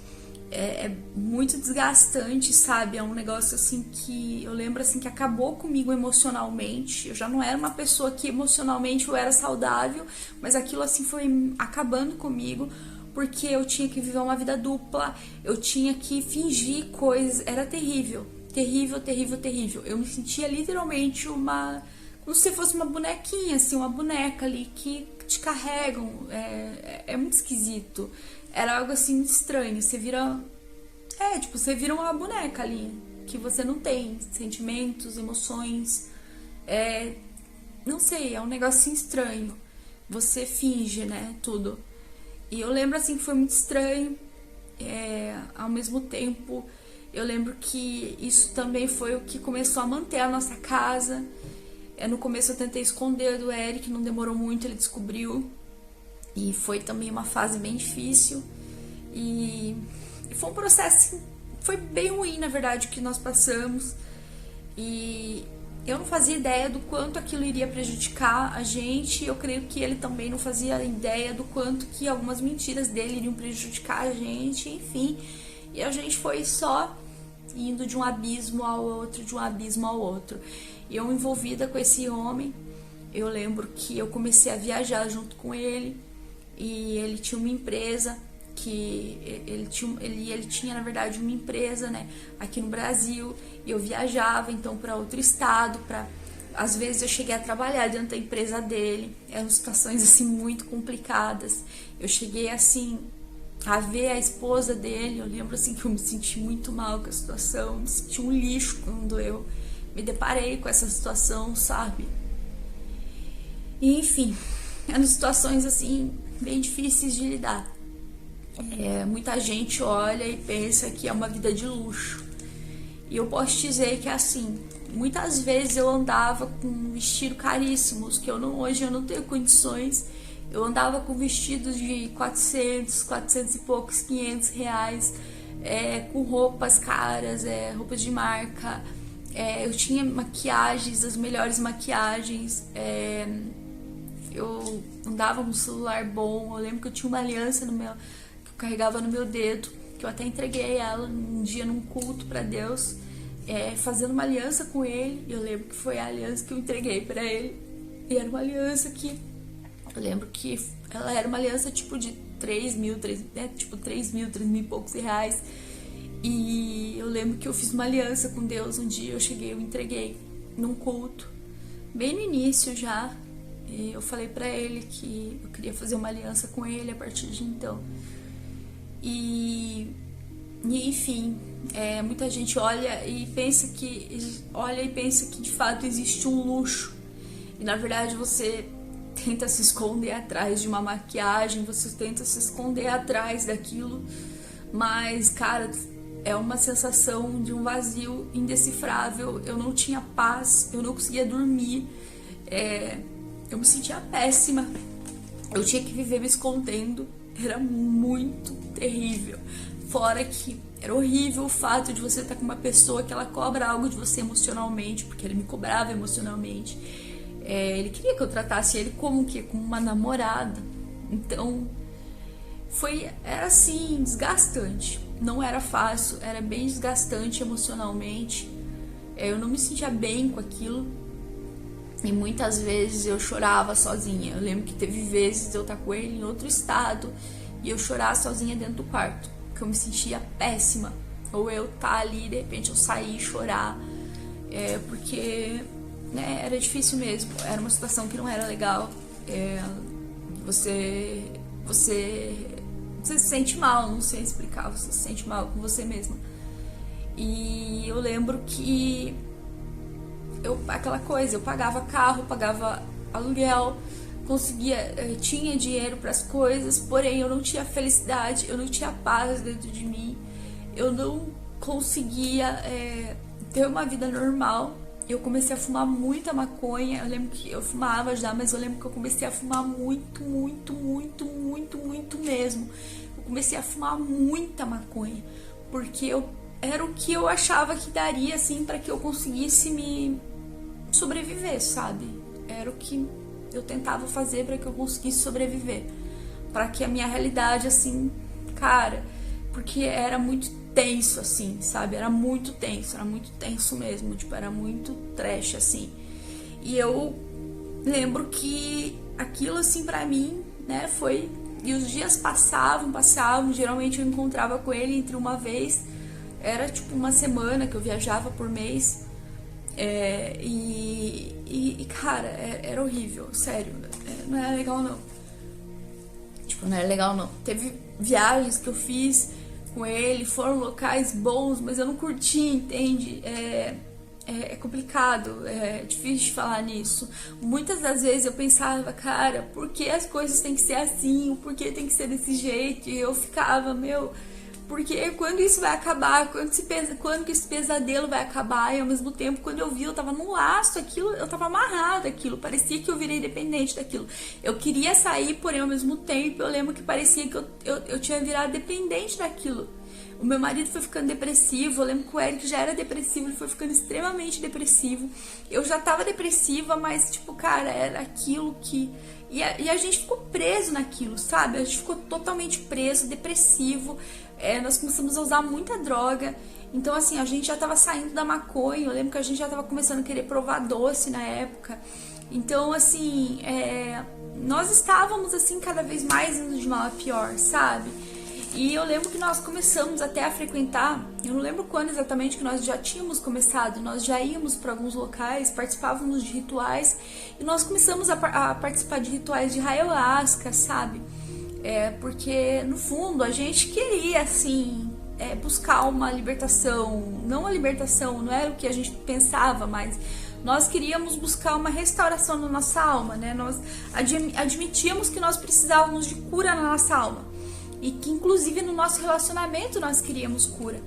É muito desgastante, sabe? É um negócio assim que eu lembro assim que acabou comigo emocionalmente. Eu já não era uma pessoa que emocionalmente eu era saudável, mas aquilo assim foi acabando comigo, porque eu tinha que viver uma vida dupla, eu tinha que fingir coisas, era terrível, terrível, terrível, terrível. Eu me sentia literalmente como se fosse uma bonequinha, assim, uma boneca ali que te carregam, é muito esquisito. Era algo assim muito estranho, você vira uma boneca ali, que você não tem sentimentos, emoções, não sei, é um negocinho estranho, você finge, né, tudo. E eu lembro assim que foi muito estranho, ao mesmo tempo eu lembro que isso também foi o que começou a manter a nossa casa. No começo eu tentei esconder do Eric, não demorou muito, ele descobriu. E foi também uma fase bem difícil. E foi um processo, foi bem ruim, na verdade, o que nós passamos. E eu não fazia ideia do quanto aquilo iria prejudicar a gente. Eu creio que ele também não fazia ideia do quanto que algumas mentiras dele iriam prejudicar a gente, enfim. E a gente foi só indo de um abismo ao outro, de um abismo ao outro. E eu envolvida com esse homem, eu lembro que eu comecei a viajar junto com ele. E ele tinha uma empresa que ele tinha na verdade uma empresa, né, aqui no Brasil, e eu viajava então para outro estado, às vezes eu cheguei a trabalhar dentro da empresa dele. Eram situações assim muito complicadas. Eu cheguei assim a ver a esposa dele. Eu lembro assim que eu me senti muito mal com a situação, me senti um lixo quando eu me deparei com essa situação, sabe? E enfim, eram situações assim bem difíceis de lidar. Muita gente olha e pensa que é uma vida de luxo. E eu posso dizer que assim, muitas vezes eu andava com vestidos caríssimos, que hoje eu não tenho condições. Eu andava com vestidos de 400 e poucos, 500 reais, com roupas caras, roupas de marca. Eu tinha maquiagens, as melhores maquiagens. Eu andava com um celular bom. Eu lembro que eu tinha uma aliança que eu carregava no meu dedo, que eu até entreguei ela um dia num culto para Deus, fazendo uma aliança com ele. Eu lembro que foi a aliança que eu entreguei para ele. E era uma aliança que eu lembro que ela era uma aliança tipo de 3 mil e poucos reais. E eu lembro que eu fiz uma aliança com Deus um dia. Eu entreguei num culto, bem no início já. E eu falei pra ele que eu queria fazer uma aliança com ele a partir de então. E enfim, muita gente olha e pensa que de fato existe um luxo. E na verdade você tenta se esconder atrás de uma maquiagem, você tenta se esconder atrás daquilo. Mas, cara, é uma sensação de um vazio indecifrável. Eu não tinha paz, eu não conseguia dormir. Eu me sentia péssima. Eu tinha que viver me escondendo. Era muito terrível. Fora que era horrível o fato de você estar com uma pessoa que ela cobra algo de você emocionalmente, porque ele me cobrava emocionalmente. Ele queria que eu tratasse ele como uma namorada. Então, era assim, desgastante. Não era fácil, era bem desgastante emocionalmente. Eu não me sentia bem com aquilo. E muitas vezes eu chorava sozinha. Eu lembro que teve vezes de eu estar com ele em outro estado e eu chorar sozinha dentro do quarto, porque eu me sentia péssima. ou eu tá ali, de repente eu sair e chorar, porque, né, era difícil mesmo, era uma situação que não era legal, você se sente mal, não sei explicar, você se sente mal com você mesma. E eu lembro que aquela coisa, eu pagava carro, pagava aluguel, tinha dinheiro para as coisas, porém eu não tinha felicidade, eu não tinha paz dentro de mim, eu não conseguia ter uma vida normal. Eu comecei a fumar muita maconha. Eu lembro que eu fumava já, mas eu lembro que eu comecei a fumar muito mesmo. Eu comecei a fumar muita maconha, porque era o que eu achava que daria, assim, para que eu conseguisse me sobreviver, sabe? Era o que eu tentava fazer para que eu conseguisse sobreviver, para que a minha realidade, assim, cara, porque era muito tenso, assim, sabe? Era muito tenso mesmo, tipo, era muito trash, assim. E eu lembro que aquilo, assim, pra mim, né, foi... E os dias passavam, geralmente eu encontrava com ele entre uma vez, era tipo uma semana que eu viajava por mês, cara, era horrível, sério, não era legal não. Tipo, não era legal não. Teve viagens que eu fiz com ele, foram locais bons, mas eu não curti, entende? É complicado, é difícil de falar nisso. Muitas das vezes eu pensava, cara, por que as coisas têm que ser assim? Por que tem que ser desse jeito? E eu ficava, porque quando isso vai acabar? Quando que esse pesadelo vai acabar? E ao mesmo tempo, quando eu vi, eu tava num laço, eu tava amarrada aquilo, parecia que eu virei dependente daquilo. Eu queria sair, porém ao mesmo tempo eu lembro que parecia que eu tinha virado dependente daquilo. O meu marido foi ficando depressivo, eu lembro que o Eric já era depressivo, ele foi ficando extremamente depressivo. Eu já tava depressiva, mas, tipo, cara, era aquilo que... E a gente ficou preso naquilo, sabe? A gente ficou totalmente preso, depressivo. Nós começamos a usar muita droga. Então, assim, a gente já tava saindo da maconha. Eu lembro que a gente já tava começando a querer provar doce na época. Então, assim, nós estávamos, assim, cada vez mais indo de mal a pior, sabe? E eu lembro que nós começamos até a frequentar, eu não lembro quando exatamente que nós já tínhamos começado, nós já íamos para alguns locais, participávamos de rituais, e nós começamos a participar de rituais de ayahuasca, sabe? Porque, no fundo, a gente queria, assim, buscar uma libertação, não a libertação, não era o que a gente pensava, mas nós queríamos buscar uma restauração na nossa alma, né? Nós admitíamos que nós precisávamos de cura na nossa alma. E que, inclusive, no nosso relacionamento nós queríamos cura.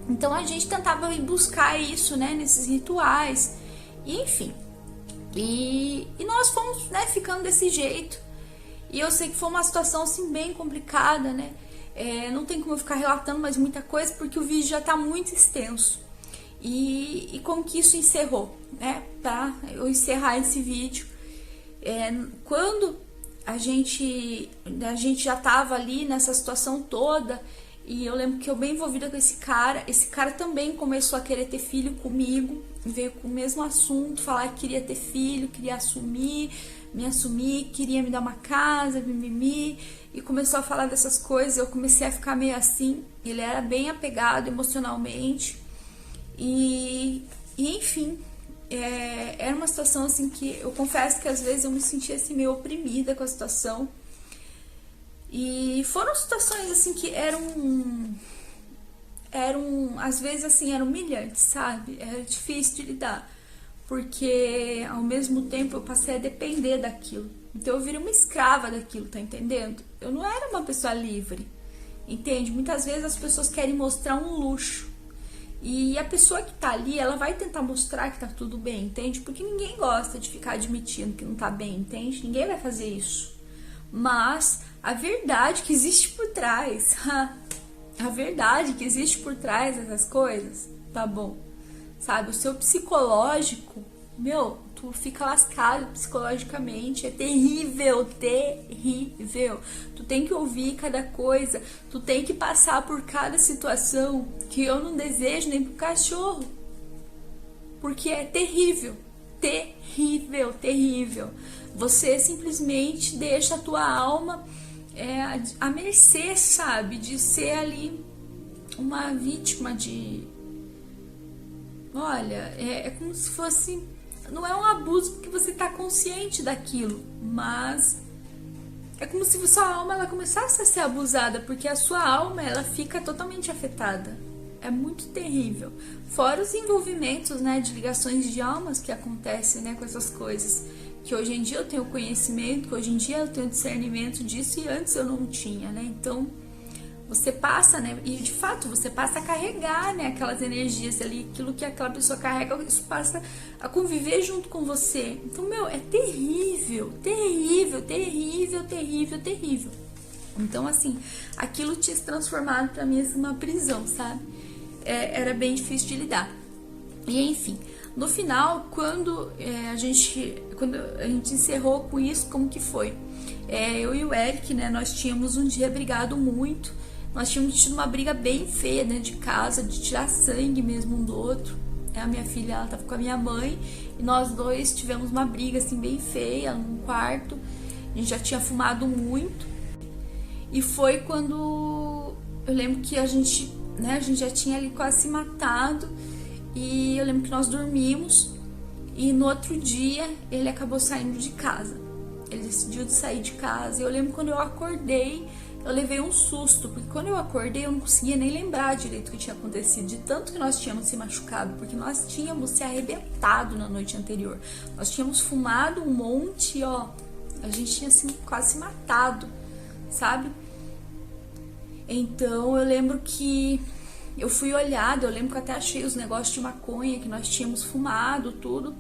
Então a gente tentava ir buscar isso, né, nesses rituais. E, enfim. E nós fomos, né, ficando desse jeito. E eu sei que foi uma situação, assim, bem complicada, né. Não tem como eu ficar relatando mais muita coisa, porque o vídeo já tá muito extenso. E como que isso encerrou, né, pra eu encerrar esse vídeo. Quando... A gente já tava ali nessa situação toda, e eu lembro que eu bem envolvida com esse cara também começou a querer ter filho comigo, veio com o mesmo assunto, falar que queria ter filho, queria me assumir, queria me dar uma casa, mimimi, e começou a falar dessas coisas. Eu comecei a ficar meio assim. Ele era bem apegado emocionalmente, e enfim... era uma situação assim que eu confesso que às vezes eu me sentia assim meio oprimida com a situação, e foram situações assim que eram às vezes assim, eram humilhantes, sabe? Era difícil de lidar, porque ao mesmo tempo eu passei a depender daquilo, então eu virei uma escrava daquilo, tá entendendo? Eu não era uma pessoa livre, entende? Muitas vezes as pessoas querem mostrar um luxo, e a pessoa que tá ali, ela vai tentar mostrar que tá tudo bem, entende? Porque ninguém gosta de ficar admitindo que não tá bem, entende? Ninguém vai fazer isso. Mas a verdade que existe por trás, a verdade que existe por trás dessas coisas, tá bom? Sabe, o seu psicológico, tu fica lascado psicologicamente, é terrível, terrível. Tu tem que ouvir cada coisa, tu tem que passar por cada situação que eu não desejo nem pro cachorro, porque é terrível, terrível, terrível. Você simplesmente deixa a tua alma à mercê, sabe, de ser ali uma vítima de... Olha, é como se fosse... Não é um abuso porque você tá consciente daquilo, mas é como se sua alma ela começasse a ser abusada, porque a sua alma ela fica totalmente afetada. É muito terrível. Fora os envolvimentos, né, de ligações de almas que acontecem, né, com essas coisas. Que hoje em dia eu tenho conhecimento, que hoje em dia eu tenho discernimento disso e antes eu não tinha, né? Então, você passa, né? E de fato, você passa a carregar, né, aquelas energias ali, aquilo que aquela pessoa carrega, isso passa a conviver junto com você. Então, meu, é terrível, terrível, terrível, terrível, terrível. Então, assim, aquilo tinha se transformado pra mim assim, uma prisão, sabe? Era bem difícil de lidar. E enfim, no final, quando a gente encerrou com isso, como que foi? Eu e o Eric, né, nós tínhamos um dia brigado muito. Nós tínhamos tido uma briga bem feia dentro de casa, de tirar sangue mesmo um do outro. A minha filha, ela tava com a minha mãe e nós dois tivemos uma briga assim bem feia num quarto. A gente já tinha fumado muito. E foi quando eu lembro que a gente já tinha ali quase se matado. E eu lembro que nós dormimos e no outro dia ele acabou saindo de casa. Ele decidiu de sair de casa. E eu lembro quando eu acordei, eu levei um susto, porque quando eu acordei eu não conseguia nem lembrar direito o que tinha acontecido, de tanto que nós tínhamos se machucado, porque nós tínhamos se arrebentado na noite anterior. Nós tínhamos fumado um monte, ó, a gente tinha assim, quase se matado, sabe? Então eu lembro que eu fui olhada, eu lembro que eu até achei os negócios de maconha que nós tínhamos fumado, tudo.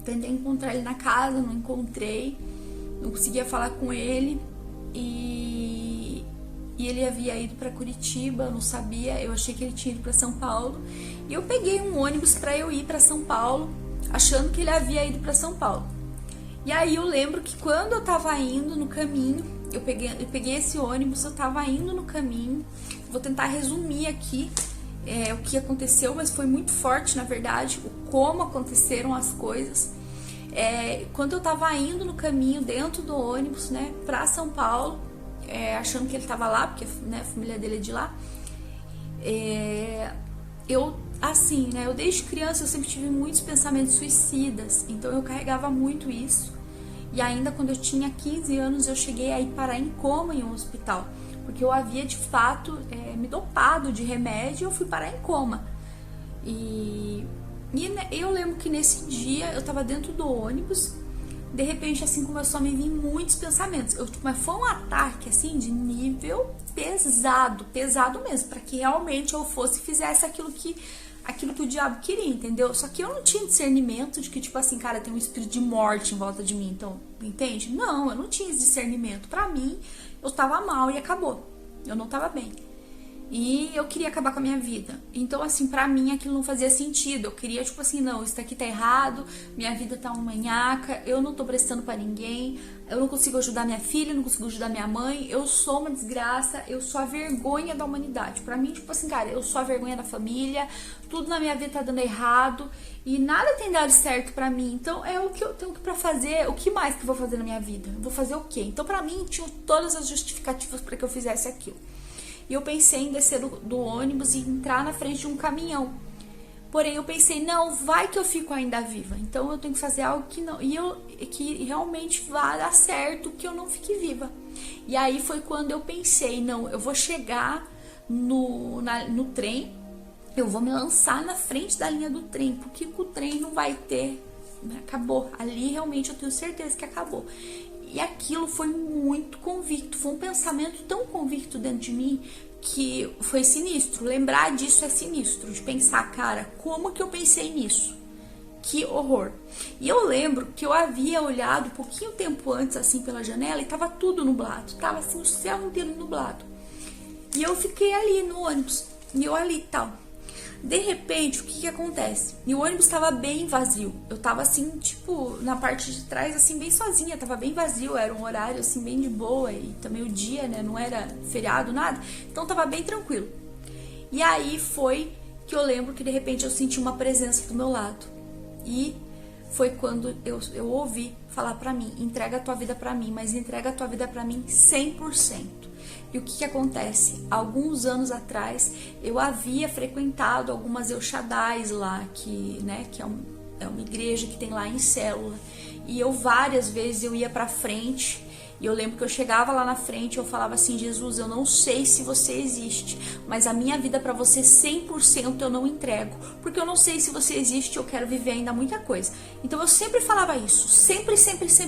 Tentei encontrar ele na casa, não encontrei, não conseguia falar com ele. E ele havia ido para Curitiba, eu não sabia, eu achei que ele tinha ido para São Paulo. E eu peguei um ônibus para eu ir para São Paulo, achando que ele havia ido para São Paulo. E aí eu lembro que quando eu tava indo no caminho, eu peguei esse ônibus, eu tava indo no caminho. Vou tentar resumir aqui o que aconteceu, mas foi muito forte, na verdade, o como aconteceram as coisas. Quando eu tava indo no caminho, dentro do ônibus, né, pra São Paulo, achando que ele tava lá, porque, né, a família dele é de lá, eu, assim, né, eu desde criança eu sempre tive muitos pensamentos suicidas, então eu carregava muito isso. E ainda quando eu tinha 15 anos, eu cheguei a ir parar em coma em um hospital, porque eu havia, de fato, me dopado de remédio e eu fui parar em coma. E eu lembro que nesse dia eu tava dentro do ônibus, de repente assim começou a me vir muitos pensamentos. Mas foi um ataque assim de nível pesado, pesado mesmo, para que realmente eu fosse e fizesse aquilo que o diabo queria, entendeu? Só que eu não tinha discernimento de que, tipo assim, cara, tem um espírito de morte em volta de mim, então, entende? Não, eu não tinha esse discernimento. Pra mim, eu tava mal e acabou. Eu não tava bem. E eu queria acabar com a minha vida. Então, assim, pra mim aquilo não fazia sentido. Eu queria, tipo assim, não, isso aqui tá errado, minha vida tá uma manhaca, eu não tô prestando pra ninguém, eu não consigo ajudar minha filha, não consigo ajudar minha mãe, eu sou uma desgraça, eu sou a vergonha da humanidade. Pra mim, tipo assim, cara, eu sou a vergonha da família, tudo na minha vida tá dando errado e nada tem dado certo pra mim. Então, é o que eu tenho pra fazer, o que mais que eu vou fazer na minha vida? Eu vou fazer o quê? Então, pra mim, tinha todas as justificativas pra que eu fizesse aquilo. E eu pensei em descer do ônibus e entrar na frente de um caminhão. Porém, eu pensei, não, vai que eu fico ainda viva. Então, eu tenho que fazer algo que realmente vá dar certo, que eu não fique viva. E aí foi quando eu pensei, não, eu vou chegar no trem, eu vou me lançar na frente da linha do trem, porque o trem não vai ter, acabou. Ali, realmente, eu tenho certeza que acabou. E aquilo foi muito convicto, foi um pensamento tão convicto dentro de mim que foi sinistro. Lembrar disso é sinistro, de pensar, cara, como que eu pensei nisso? Que horror. E eu lembro que eu havia olhado um pouquinho tempo antes, assim, pela janela e tava tudo nublado, tava assim, o céu inteiro nublado. E eu fiquei ali no ônibus, e eu ali e tal. De repente, o que acontece? E o ônibus tava bem vazio. Eu tava assim, tipo, na parte de trás, assim, bem sozinha. Tava bem vazio, era um horário, assim, bem de boa. E também o dia, né, não era feriado, nada. Então tava bem tranquilo. E aí foi que eu lembro que de repente eu senti uma presença do meu lado. E foi quando eu ouvi falar pra mim, entrega a tua vida pra mim, mas entrega a tua vida pra mim 100%. E o que acontece? Alguns anos atrás, eu havia frequentado algumas El Shaddais lá, que é uma igreja que tem lá em célula. E eu várias vezes eu ia pra frente, e eu lembro que eu chegava lá na frente e eu falava assim: Jesus, eu não sei se você existe, mas a minha vida pra você 100% eu não entrego, porque eu não sei se você existe, eu quero viver ainda muita coisa. Então eu sempre falava isso, sempre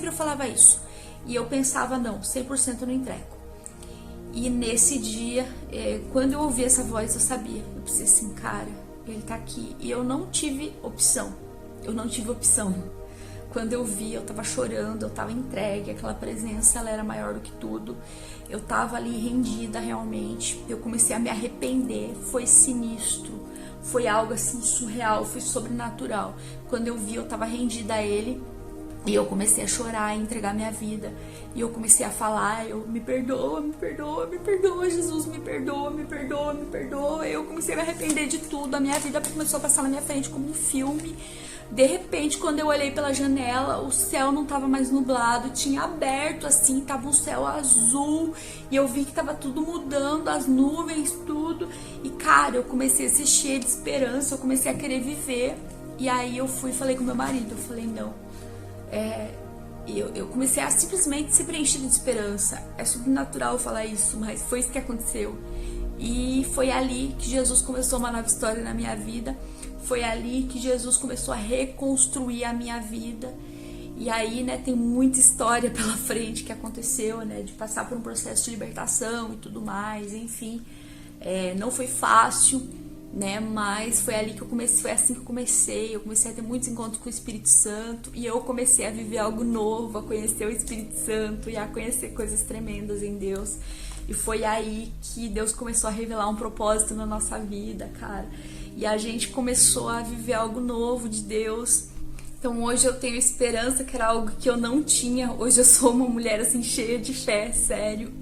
eu falava isso. E eu pensava, não, 100% eu não entrego. E nesse dia, quando eu ouvi essa voz, eu sabia, eu pensei assim, cara, ele tá aqui. E eu não tive opção, Quando eu vi, eu tava chorando, eu tava entregue, aquela presença, ela era maior do que tudo. Eu tava ali rendida realmente, eu comecei a me arrepender, foi sinistro, foi algo assim surreal, foi sobrenatural. Quando eu vi, eu tava rendida a ele, e eu comecei a chorar, a entregar minha vida, e eu comecei a falar, me perdoa, Jesus, me perdoa. Eu comecei a me arrepender de tudo, a minha vida começou a passar na minha frente como um filme. De repente, quando eu olhei pela janela, o céu não tava mais nublado, tinha aberto assim, tava um céu azul, e eu vi que tava tudo mudando, as nuvens, tudo. E cara, eu comecei a ser cheia de esperança, eu comecei a querer viver. E aí eu fui e falei com meu marido, eu falei, não, eu comecei a simplesmente ser preenchida de esperança. É sobrenatural falar isso, mas foi isso que aconteceu. E foi ali que Jesus começou uma nova história na minha vida. Foi ali que Jesus começou a reconstruir a minha vida. E aí, tem muita história pela frente que aconteceu, de passar por um processo de libertação e tudo mais, enfim. Não foi fácil, mas foi ali que eu comecei, foi assim que eu comecei a ter muitos encontros com o Espírito Santo, e eu comecei a viver algo novo, a conhecer o Espírito Santo e a conhecer coisas tremendas em Deus. E foi aí que Deus começou a revelar um propósito na nossa vida, cara. E a gente começou a viver algo novo de Deus. Então hoje eu tenho esperança, que era algo que eu não tinha. Hoje eu sou uma mulher assim cheia de fé, sério.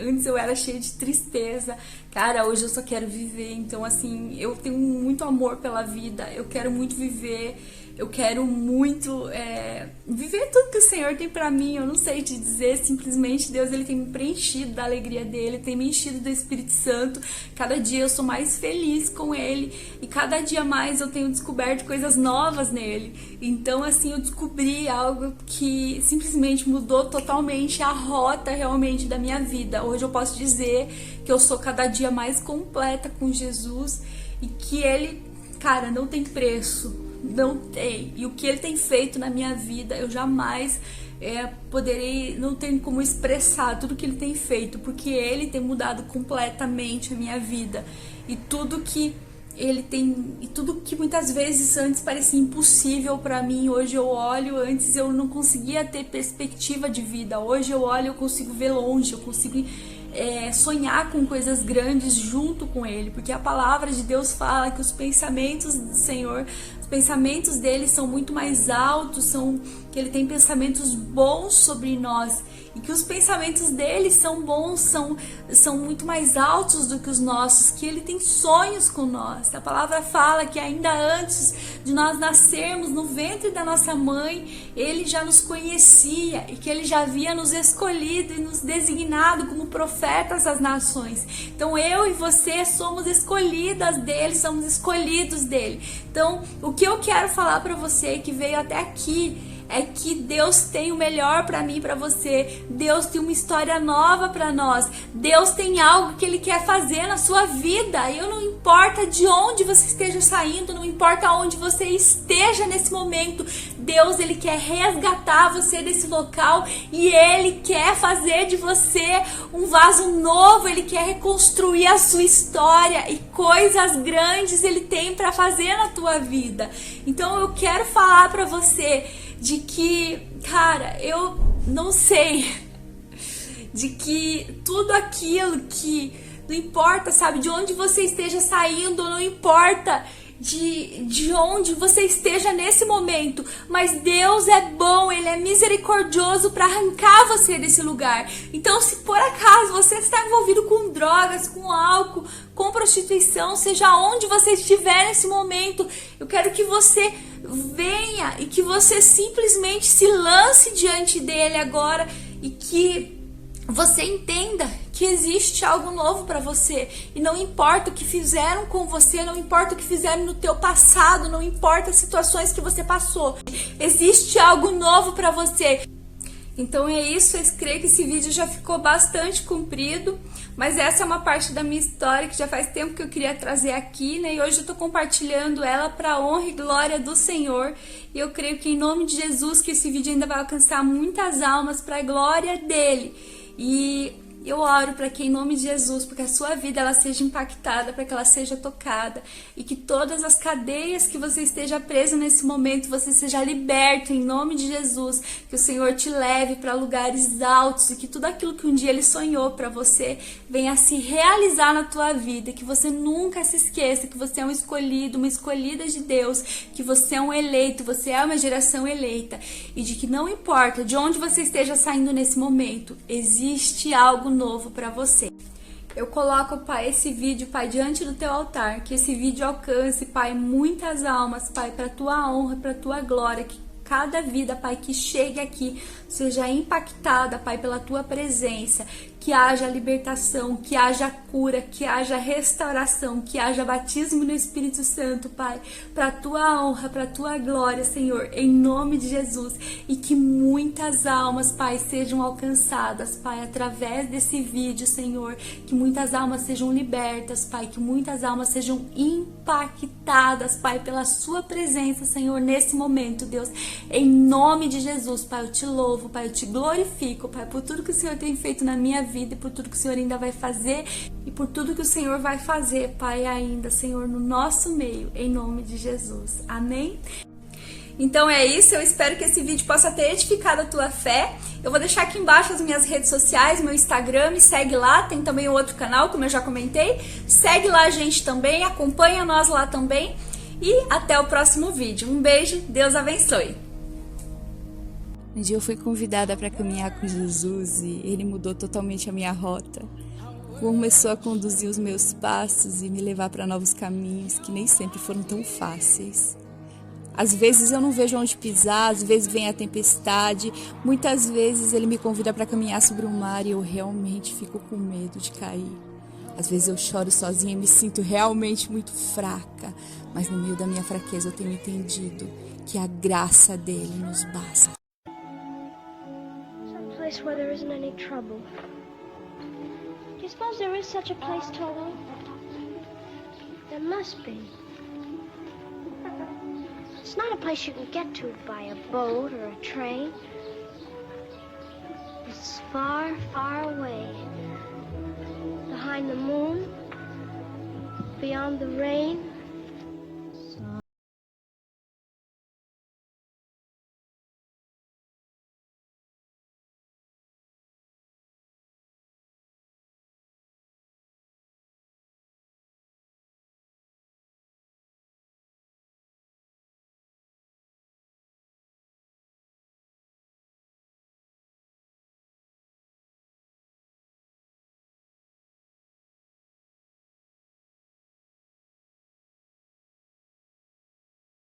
Antes eu era cheia de tristeza. Cara, hoje eu só quero viver. Então assim, eu tenho muito amor pela vida. Eu quero muito viver. Eu quero muito viver tudo que o Senhor tem pra mim. Eu não sei te dizer, simplesmente Deus, ele tem me preenchido da alegria dele, tem me enchido do Espírito Santo. Cada dia eu sou mais feliz com ele, e cada dia mais eu tenho descoberto coisas novas nele. Então assim, eu descobri algo que simplesmente mudou totalmente a rota realmente da minha vida. Hoje eu posso dizer que eu sou cada dia mais completa com Jesus, e que ele, cara, não tem preço. Não tem. E o que ele tem feito na minha vida, eu jamais poderei, não tenho como expressar tudo que ele tem feito, porque ele tem mudado completamente a minha vida. E tudo que ele tem, e tudo que muitas vezes antes parecia impossível pra mim, hoje eu olho. Antes eu não conseguia ter perspectiva de vida, hoje eu olho, eu consigo ver longe, eu consigo sonhar com coisas grandes junto com ele, porque a palavra de Deus fala que os pensamentos do Senhor, os pensamentos dele são muito mais altos, que ele tem pensamentos bons sobre nós, e que os pensamentos dele são bons, são muito mais altos do que os nossos, que ele tem sonhos com nós. A palavra fala que ainda antes de nós nascermos no ventre da nossa mãe, ele já nos conhecia, e que ele já havia nos escolhido e nos designado como profetas às nações. Então eu e você somos escolhidas dele, somos escolhidos dele. Então o que eu quero falar para você que veio até aqui é que Deus tem o melhor para mim e para você. Deus tem uma história nova para nós. Deus tem algo que ele quer fazer na sua vida. E não importa de onde você esteja saindo, não importa onde você esteja nesse momento, Deus, ele quer resgatar você desse local, e ele quer fazer de você um vaso novo. Ele quer reconstruir a sua história, e coisas grandes ele tem para fazer na tua vida. Então eu quero falar para você de que, cara, eu não sei, de que tudo aquilo que, não importa, sabe, de onde você esteja saindo, não importa de onde você esteja nesse momento, mas Deus é bom, ele é misericordioso para arrancar você desse lugar. Então, se por acaso você está envolvido com drogas, com álcool, com prostituição, seja onde você estiver nesse momento, eu quero que você venha e que você simplesmente se lance diante dele agora, e que você entenda que existe algo novo para você. E não importa o que fizeram com você, não importa o que fizeram no teu passado, não importa as situações que você passou. Existe algo novo para você. Então é isso, eu creio que esse vídeo já ficou bastante comprido, mas essa é uma parte da minha história que já faz tempo que eu queria trazer aqui, né? E hoje eu tô compartilhando ela para honra e glória do Senhor. E eu creio que em nome de Jesus que esse vídeo ainda vai alcançar muitas almas para a glória dele. E eu oro para que em nome de Jesus, porque a sua vida ela seja impactada, para que ela seja tocada e que todas as cadeias que você esteja preso nesse momento, você seja liberto em nome de Jesus, que o Senhor te leve para lugares altos e que tudo aquilo que um dia Ele sonhou para você venha se realizar na tua vida, que você nunca se esqueça que você é um escolhido, uma escolhida de Deus, que você é um eleito, você é uma geração eleita e de que não importa de onde você esteja saindo nesse momento, existe algo novo para você. Eu coloco, Pai, esse vídeo, Pai, diante do teu altar, que esse vídeo alcance, Pai, muitas almas, Pai, para tua honra, para tua glória, que cada vida, Pai, que chegue aqui seja impactada, Pai, pela tua presença, que haja libertação, que haja cura, que haja restauração, que haja batismo no Espírito Santo, Pai, para tua honra, para tua glória, Senhor, em nome de Jesus, e que muitas almas, Pai, sejam alcançadas, Pai, através desse vídeo, Senhor, que muitas almas sejam libertas, Pai, que muitas almas sejam impactadas, Pai, pela sua presença, Senhor, nesse momento, Deus, em nome de Jesus, Pai, eu te louvo, Pai, eu te glorifico, Pai, por tudo que o Senhor tem feito na minha vida e por tudo que o Senhor ainda vai fazer e por tudo que o Senhor vai fazer, Pai, ainda, Senhor, no nosso meio, em nome de Jesus. Amém? Então é isso, eu espero que esse vídeo possa ter edificado a tua fé. Eu vou deixar aqui embaixo as minhas redes sociais, meu Instagram, me segue lá, tem também o outro canal, como eu já comentei. Segue lá a gente também, acompanha nós lá também e até o próximo vídeo. Um beijo, Deus abençoe! Um dia eu fui convidada para caminhar com Jesus e Ele mudou totalmente a minha rota. Começou a conduzir os meus passos e me levar para novos caminhos que nem sempre foram tão fáceis. Às vezes eu não vejo onde pisar, às vezes vem a tempestade, muitas vezes Ele me convida para caminhar sobre o mar e eu realmente fico com medo de cair. Às vezes eu choro sozinha e me sinto realmente muito fraca, mas no meio da minha fraqueza eu tenho entendido que a graça dele nos basta. Where there isn't any trouble. Do you suppose there is such a place, Toto? There must be. It's not a place you can get to by a boat or a train. It's far, far away. Behind the moon, beyond the rain,